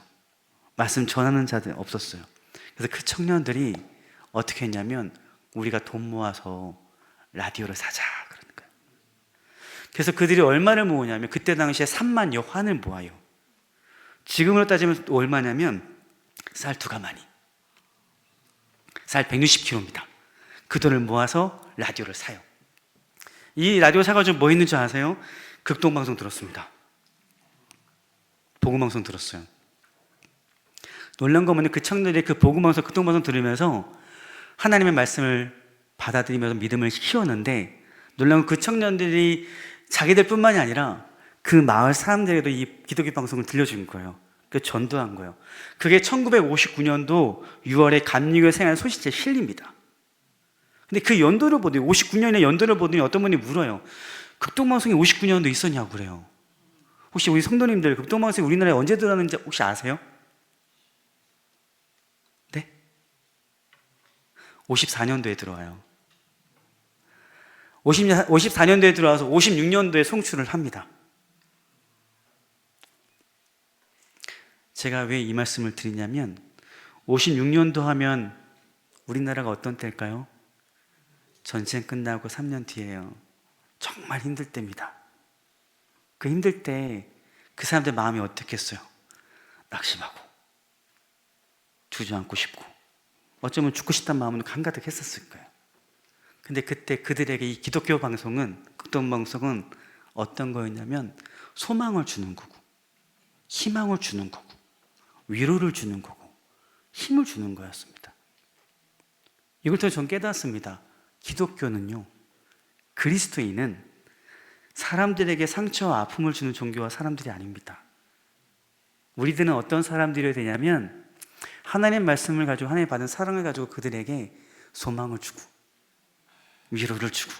말씀 전하는 자들 없었어요. 그래서 그 청년들이 어떻게 했냐면 우리가 돈 모아서 라디오를 사자 그러는 거예요. 그래서 그들이 얼마를 모으냐면 그때 당시에 3만 여환을 모아요. 지금으로 따지면 얼마냐면 쌀 2가마니, 쌀 160kg입니다. 그 돈을 모아서 라디오를 사요. 이 라디오 사가지고 뭐 했는 줄 아세요? 극동방송 들었습니다. 복음방송 들었어요. 놀란 거 뭐냐면 그 청년들이 그 복음방송, 극동방송 들으면서 하나님의 말씀을 받아들이면서 믿음을 키웠는데 놀라운 건 그 청년들이 자기들 뿐만이 아니라 그 마을 사람들에게도 이 기독교 방송을 들려준 거예요. 그 전도한 거예요. 그게 1959년도 6월에 감리교 생활 소식지에 실립니다. 근데 그 연도를 보더니 59년의 연도를 보더니 어떤 분이 물어요. 극동방송이 59년도 있었냐고 그래요. 혹시 우리 성도님들 극동방송이 우리나라에 언제 들어왔는지 혹시 아세요? 네? 54년도에 들어와요. 54년도에 들어와서 56년도에 송출을 합니다. 제가 왜 이 말씀을 드리냐면 56년도 하면 우리나라가 어떤 때일까요? 전쟁 끝나고 3년 뒤에요. 정말 힘들 때입니다. 그 힘들 때 그 사람들 마음이 어떻겠어요? 낙심하고 주저앉고 싶고 어쩌면 죽고 싶다는 마음은 한가득 했었을 거예요. 근데 그때 그들에게 이 기독교 방송은, 극동방송은 어떤 거였냐면 소망을 주는 거고 희망을 주는 거고 위로를 주는 거고 힘을 주는 거였습니다. 이걸 통해 전 깨닫습니다. 기독교는요, 그리스도인은 사람들에게 상처와 아픔을 주는 종교와 사람들이 아닙니다. 우리들은 어떤 사람들이 되냐면 하나님의 말씀을 가지고 하나님 받은 사랑을 가지고 그들에게 소망을 주고 위로를 주고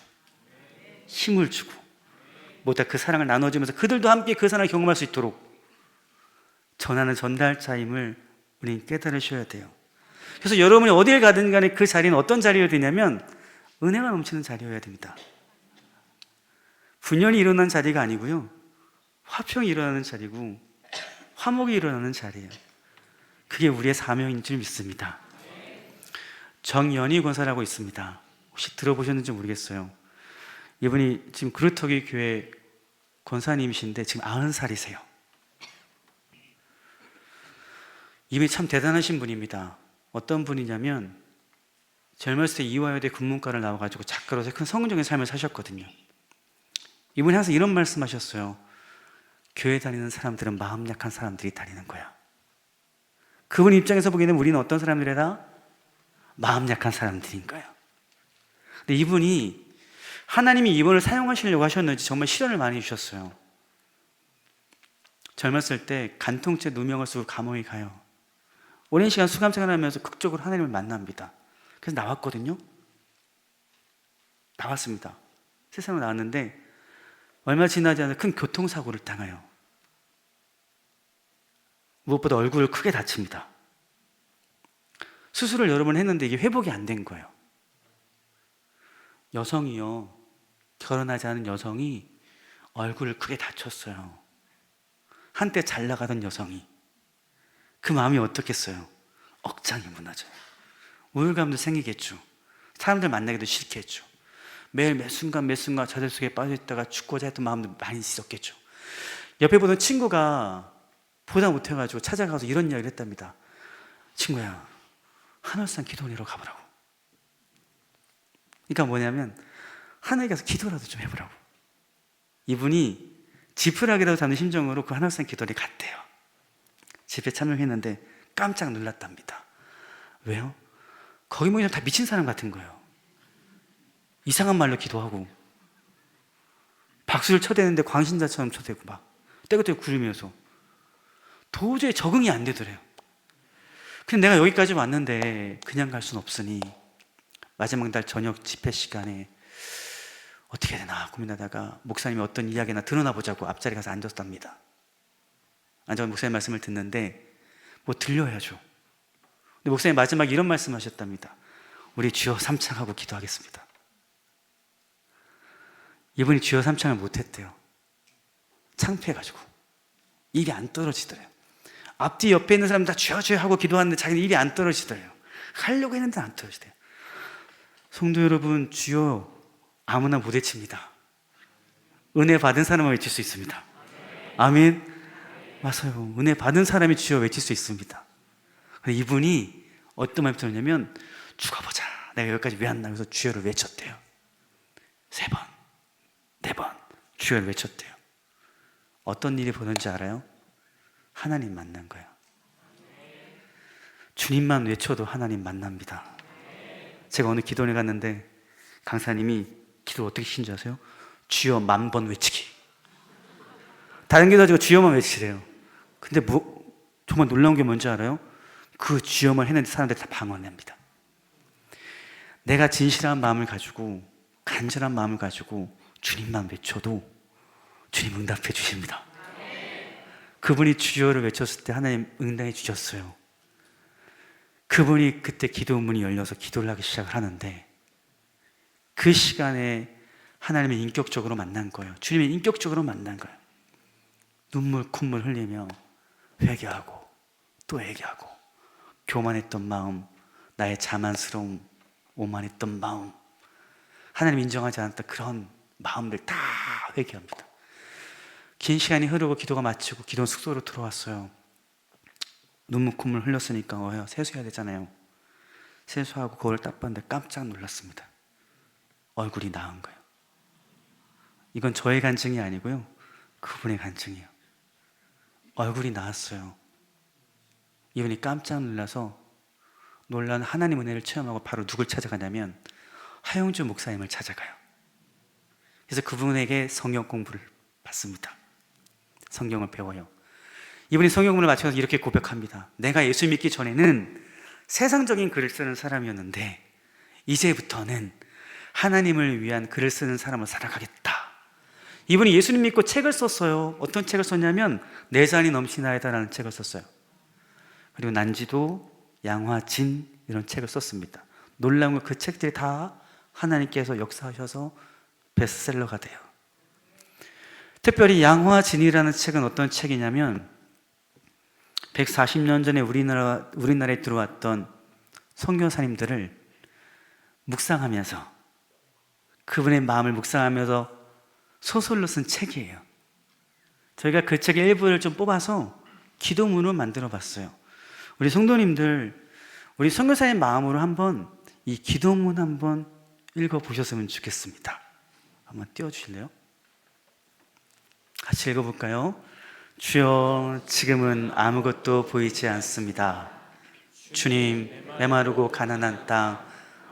힘을 주고 모두 그 사랑을 나눠주면서 그들도 함께 그 사랑을 경험할 수 있도록 전하는 전달자임을 우리는 깨달으셔야 돼요. 그래서 여러분이 어딜 가든 간에 그 자리는 어떤 자리여야 되냐면 은혜가 넘치는 자리여야 됩니다. 분열이 일어난 자리가 아니고요, 화평이 일어나는 자리고 화목이 일어나는 자리예요. 그게 우리의 사명인 줄 믿습니다. 정연희 권사라고 있습니다. 혹시 들어보셨는지 모르겠어요. 이분이 지금 그루터기 교회 권사님이신데 지금 90살이세요. 이분이 참 대단하신 분입니다. 어떤 분이냐면 젊었을 때 이화여대 국문과를 나와가지고 작가로서 큰 성공적인 삶을 사셨거든요. 이분이 항상 이런 말씀하셨어요. 교회 다니는 사람들은 마음 약한 사람들이 다니는 거야. 그분 입장에서 보기에는 우리는 어떤 사람들이다? 마음 약한 사람들인 거예요. 근데 이분이 하나님이 이분을 사용하시려고 하셨는지 정말 시련을 많이 주셨어요. 젊었을 때 간통죄 누명을 쓰고 감옥에 가요. 오랜 시간 수감생활하면서 극적으로 하나님을 만납니다. 그래서 나왔거든요. 나왔습니다. 세상으로 나왔는데 얼마 지나지 않아 큰 교통사고를 당해요. 무엇보다 얼굴을 크게 다칩니다. 수술을 여러 번 했는데 이게 회복이 안 된 거예요. 여성이요, 결혼하지 않은 여성이 얼굴을 크게 다쳤어요. 한때 잘 나가던 여성이. 그 마음이 어떻겠어요? 억장이 무너져요. 우울감도 생기겠죠. 사람들 만나기도 싫겠죠. 매일 매 순간 자들 속에 빠져있다가 죽고자 했던 마음도 많이 있었겠죠. 옆에 보던 친구가 보다 못해가지고 찾아가서 이런 이야기를 했답니다. 친구야, 하늘산 기도원으로 가보라고. 그러니까 뭐냐면 하늘에 가서 기도라도 좀 해보라고. 이분이 지푸라기라도 잡는 심정으로 그 하늘산 기도원에 갔대요. 집회 참여했는데 깜짝 놀랐답니다. 왜요? 거기 모이면 다 미친 사람 같은 거예요. 이상한 말로 기도하고 박수를 쳐대는데 광신자처럼 쳐대고 막 떼고떼고 구르면서 도저히 적응이 안 되더래요. 근데 내가 여기까지 왔는데 그냥 갈 수는 없으니 마지막 날 저녁 집회 시간에 어떻게 해야 되나 고민하다가 목사님이 어떤 이야기나 드러나 보자고 앞자리 가서 앉았답니다. 앉아서 목사님 말씀을 듣는데 뭐 들려야죠. 근데 목사님 마지막에 이런 말씀 하셨답니다. 우리 주여 삼창하고 기도하겠습니다. 이분이 주여 삼창을 못했대요. 창피해가지고 입이 안 떨어지더래요. 앞뒤 옆에 있는 사람 다 주여 주여 하고 기도하는데 자기는 입이 안 떨어지더래요. 하려고 했는데 안 떨어지대요. 성도 여러분, 주여 아무나 못 외칩니다. 은혜 받은 사람만 외칠 수 있습니다. 아멘. 맞아요. 은혜 받은 사람이 주여 외칠 수 있습니다. 근데 이분이 어떤 말을 들었냐면 죽어보자. 내가 여기까지 왜 왔나. 그래서 주여를 외쳤대요. 3번, 4번 주여를 외쳤대요. 어떤 일이 벌어졌는지 알아요? 하나님 만난 거예요. 주님만 외쳐도 하나님 만납니다. 제가 어느 기도원에 갔는데 강사님이 기도 어떻게 하시는지 아세요? 주여 10,000번 외치기. 다른 기도 가지고 주여만 외치래요. 근데 정말 놀라운 게 뭔지 알아요? 그 주여만 했는데 사람들이 다 방언합니다. 내가 진실한 마음을 가지고 간절한 마음을 가지고 주님만 외쳐도 주님 응답해 주십니다. 그분이 주여를 외쳤을 때 하나님 응답해 주셨어요. 그분이 그때 기도 문이 열려서 기도를 하기 시작을 하는데 그 시간에 하나님을 인격적으로 만난 거예요. 주님을 인격적으로 만난 거예요. 눈물 콧물 흘리며 회개하고 또 회개하고 교만했던 마음, 나의 자만스러움, 오만했던 마음, 하나님 인정하지 않았던 그런 마음들 다 회개합니다. 긴 시간이 흐르고 기도가 마치고 기도 숙소로 들어왔어요. 눈물 콧물 흘렸으니까 세수해야 되잖아요. 세수하고 거울을 딱 봤는데 깜짝 놀랐습니다. 얼굴이 나은 거예요. 이건 저의 간증이 아니고요, 그분의 간증이에요. 얼굴이 나았어요. 이분이 깜짝 놀라서 놀란 하나님 은혜를 체험하고 바로 누굴 찾아가냐면 하용주 목사님을 찾아가요. 그래서 그분에게 성경 공부를 받습니다. 성경을 배워요. 이분이 성경 공부를 마치면서 이렇게 고백합니다. 내가 예수 믿기 전에는 세상적인 글을 쓰는 사람이었는데 이제부터는 하나님을 위한 글을 쓰는 사람을 살아가겠다. 이분이 예수님 믿고 책을 썼어요. 어떤 책을 썼냐면 내 잔이 넘치나이다라는 책을 썼어요. 그리고 난지도, 양화진 이런 책을 썼습니다. 놀라운 건 그 책들이 다 하나님께서 역사하셔서 베스트셀러가 돼요. 특별히 양화진이라는 책은 어떤 책이냐면 140년 전에 우리나라에 들어왔던 선교사님들을 묵상하면서 그분의 마음을 묵상하면서 소설로 쓴 책이에요. 저희가 그 책의 일부를 좀 뽑아서 기도문을 만들어 봤어요. 우리 성도님들, 우리 선교사의 마음으로 한번 이 기도문 한번 읽어 보셨으면 좋겠습니다. 한번 띄워주실래요? 같이 읽어볼까요? 주여, 지금은 아무것도 보이지 않습니다. 주님, 메마르고 가난한 땅,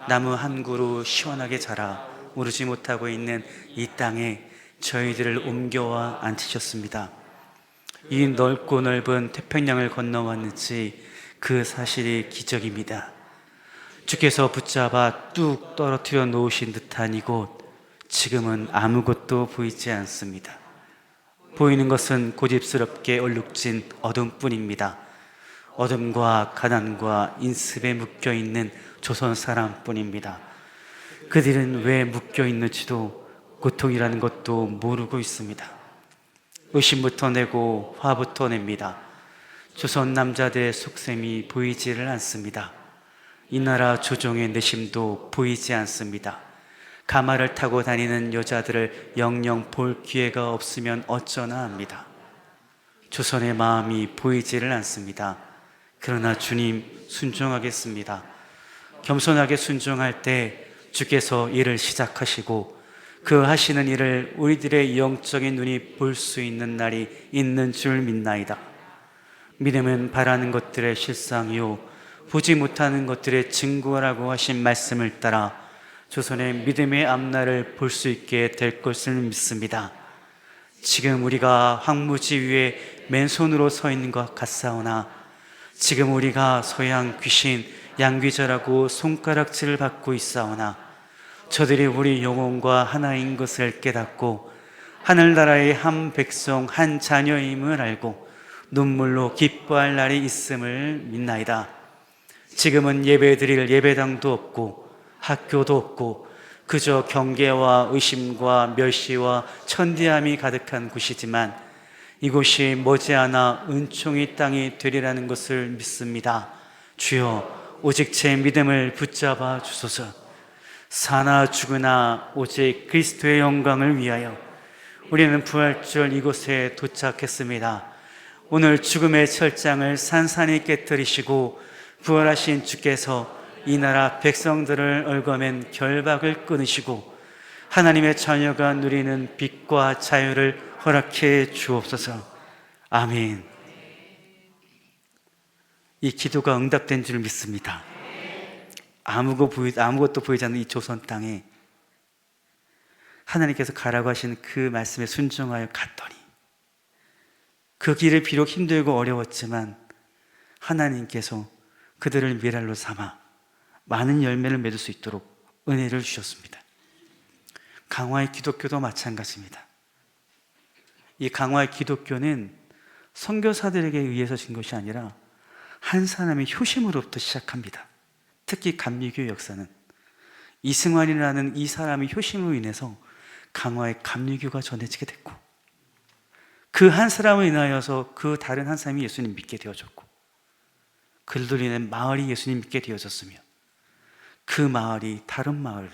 나무 한 그루 시원하게 자라 오르지 못하고 있는 이 땅에 저희들을 옮겨와 앉히셨습니다. 이 넓고 넓은 태평양을 건너왔는지 그 사실이 기적입니다. 주께서 붙잡아 뚝 떨어뜨려 놓으신 듯한 이곳, 지금은 아무것도 보이지 않습니다. 보이는 것은 고집스럽게 얼룩진 어둠뿐입니다. 어둠과 가난과 인습에 묶여있는 조선 사람뿐입니다. 그들은 왜 묶여있는지도 고통이라는 것도 모르고 있습니다. 의심부터 내고 화부터 냅니다. 조선 남자들의 속셈이 보이지를 않습니다. 이 나라 조정의 내심도 보이지 않습니다. 가마를 타고 다니는 여자들을 영영 볼 기회가 없으면 어쩌나 합니다. 조선의 마음이 보이지를 않습니다. 그러나 주님, 순종하겠습니다. 겸손하게 순종할 때 주께서 일을 시작하시고 그 하시는 일을 우리들의 영적인 눈이 볼 수 있는 날이 있는 줄 믿나이다. 믿음은 바라는 것들의 실상이요 보지 못하는 것들의 증거라고 하신 말씀을 따라 조선의 믿음의 앞날을 볼 수 있게 될 것을 믿습니다. 지금 우리가 황무지 위에 맨손으로 서 있는 것 같사오나 지금 우리가 서양 귀신 양귀절하고 손가락질을 받고 있사오나 저들이 우리 영혼과 하나인 것을 깨닫고 하늘나라의 한 백성 한 자녀임을 알고 눈물로 기뻐할 날이 있음을 믿나이다. 지금은 예배드릴 예배당도 없고 학교도 없고 그저 경계와 의심과 멸시와 천대함이 가득한 곳이지만 이곳이 머지않아 은총의 땅이 되리라는 것을 믿습니다. 주여, 오직 제 믿음을 붙잡아 주소서. 사나 죽으나 오직 그리스도의 영광을 위하여 우리는 부활절 이곳에 도착했습니다. 오늘 죽음의 철장을 산산히 깨뜨리시고 부활하신 주께서 이 나라 백성들을 얽어맨 결박을 끊으시고 하나님의 자녀가 누리는 빛과 자유를 허락해 주옵소서. 아멘. 이 기도가 응답된 줄 믿습니다. 아무것도 보이지 않는 이 조선 땅에 하나님께서 가라고 하신 그 말씀에 순종하여 갔더니 그 길을 비록 힘들고 어려웠지만 하나님께서 그들을 미랄로 삼아 많은 열매를 맺을 수 있도록 은혜를 주셨습니다. 강화의 기독교도 마찬가지입니다. 이 강화의 기독교는 선교사들에게 의해서 진 것이 아니라 한 사람의 효심으로부터 시작합니다. 특히 감리교의 역사는 이승환이라는 이 사람의 효심으로 인해서 강화의 감리교가 전해지게 됐고 그 한 사람을 인하여서 그 다른 한 사람이 예수님 믿게 되어졌고 그들로 인해 마을이 예수님 믿게 되어졌으며 그 마을이 다른 마을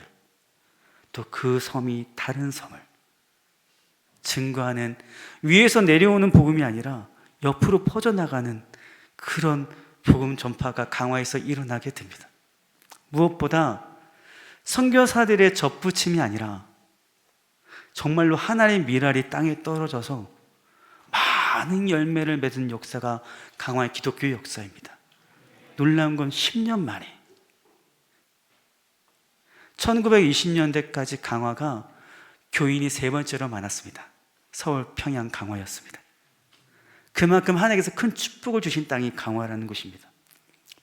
또 그 섬이 다른 섬을 증거하는 위에서 내려오는 복음이 아니라 옆으로 퍼져나가는 그런 복음 전파가 강화에서 일어나게 됩니다. 무엇보다 선교사들의 접붙임이 아니라 정말로 하나님의 미랄이 땅에 떨어져서 많은 열매를 맺은 역사가 강화의 기독교 역사입니다. 놀라운 건 10년 만에 1920년대까지 강화가 교인이 세 번째로 많았습니다. 서울, 평양, 강화였습니다. 그만큼 하나님께서 큰 축복을 주신 땅이 강화라는 곳입니다.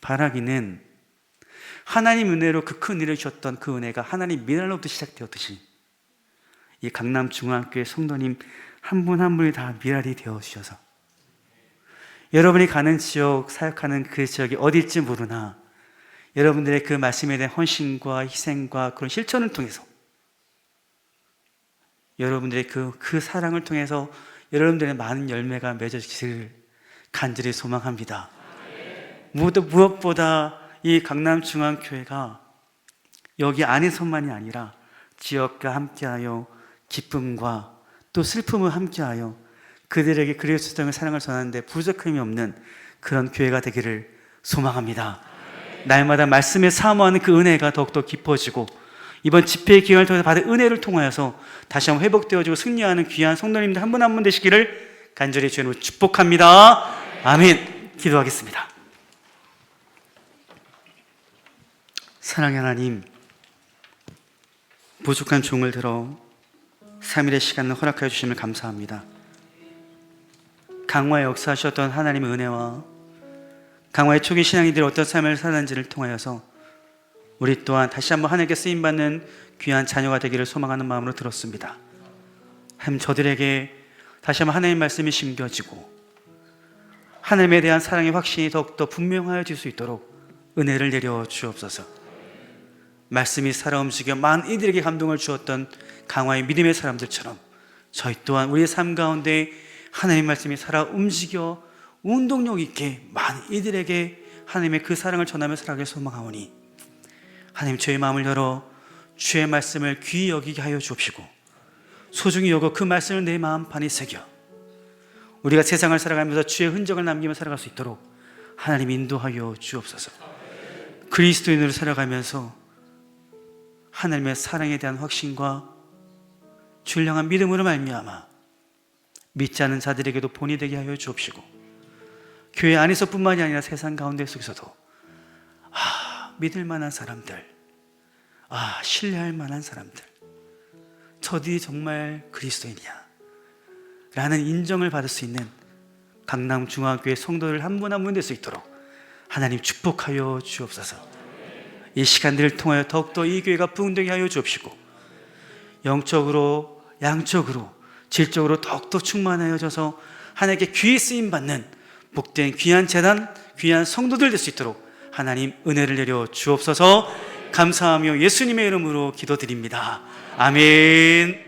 바라기는 하나님 은혜로 그 큰 일을 주셨던 그 은혜가 하나님 미랄로부터 시작되었듯이 이 강남중앙교회 성도님 한 분 한 분이 다 미랄이 되어주셔서 여러분이 가는 지역, 사역하는 그 지역이 어디일지 모르나 여러분들의 그 말씀에 대한 헌신과 희생과 그런 실천을 통해서 여러분들의 그 사랑을 통해서 여러분들의 많은 열매가 맺어지기를 간절히 소망합니다. 무엇보다 이 강남중앙교회가 여기 안에서만이 아니라 지역과 함께하여 기쁨과 또 슬픔을 함께하여 그들에게 그리스도의 사랑을 전하는데 부족함이 없는 그런 교회가 되기를 소망합니다. 날마다 말씀에 사모하는 그 은혜가 더욱더 깊어지고 이번 집회의 기간을 통해서 받은 은혜를 통하여서 다시 한번 회복되어지고 승리하는 귀한 성도님들 한 분 한 분 되시기를 간절히 주님으로 축복합니다. 아멘. 기도하겠습니다. 사랑의 하나님, 부족한 종을 들어 3일의 시간을 허락하여 주심을 감사합니다. 강화에 역사하셨던 하나님의 은혜와 강화의 초기 신앙인들이 어떤 삶을 살았는지를 통하여서 우리 또한 다시 한번 하나님께 쓰임받는 귀한 자녀가 되기를 소망하는 마음으로 들었습니다. 하나님, 저들에게 다시 한번 하나님의 말씀이 심겨지고 하나님에 대한 사랑의 확신이 더욱더 분명하여질 수 있도록 은혜를 내려 주옵소서. 말씀이 살아 움직여 많은 이들에게 감동을 주었던 강화의 믿음의 사람들처럼 저희 또한 우리의 삶 가운데 하나님의 말씀이 살아 움직여 운동력 있게 많은 이들에게 하나님의 그 사랑을 전하며 살아가길 소망하오니 하나님, 저의 마음을 열어 주의 말씀을 귀히 여기게 하여 주옵시고 소중히 여겨 그 말씀을 내 마음판에 새겨 우리가 세상을 살아가면서 주의 흔적을 남기며 살아갈 수 있도록 하나님 인도하여 주옵소서. 그리스도인으로 살아가면서 하나님의 사랑에 대한 확신과 주를 향한 믿음으로 말미암아 믿지 않는 자들에게도 본이 되게 하여 주옵시고 교회 안에서뿐만이 아니라 세상 가운데 속에서도 믿을 만한 사람들, 신뢰할 만한 사람들, 저들이 정말 그리스도인이야 라는 인정을 받을 수 있는 강남중앙교회 성도들 한 분 한 분 될 수 있도록 하나님 축복하여 주옵소서. 이 시간들을 통하여 더욱더 이 교회가 부흥되게 하여 주옵시고, 영적으로 양적으로 질적으로 더욱더 충만하여져서 하나님께 귀히 쓰임받는 복된 귀한 재단, 귀한 성도들 될 수 있도록 하나님 은혜를 내려 주옵소서. 감사하며 예수님의 이름으로 기도드립니다. 아멘.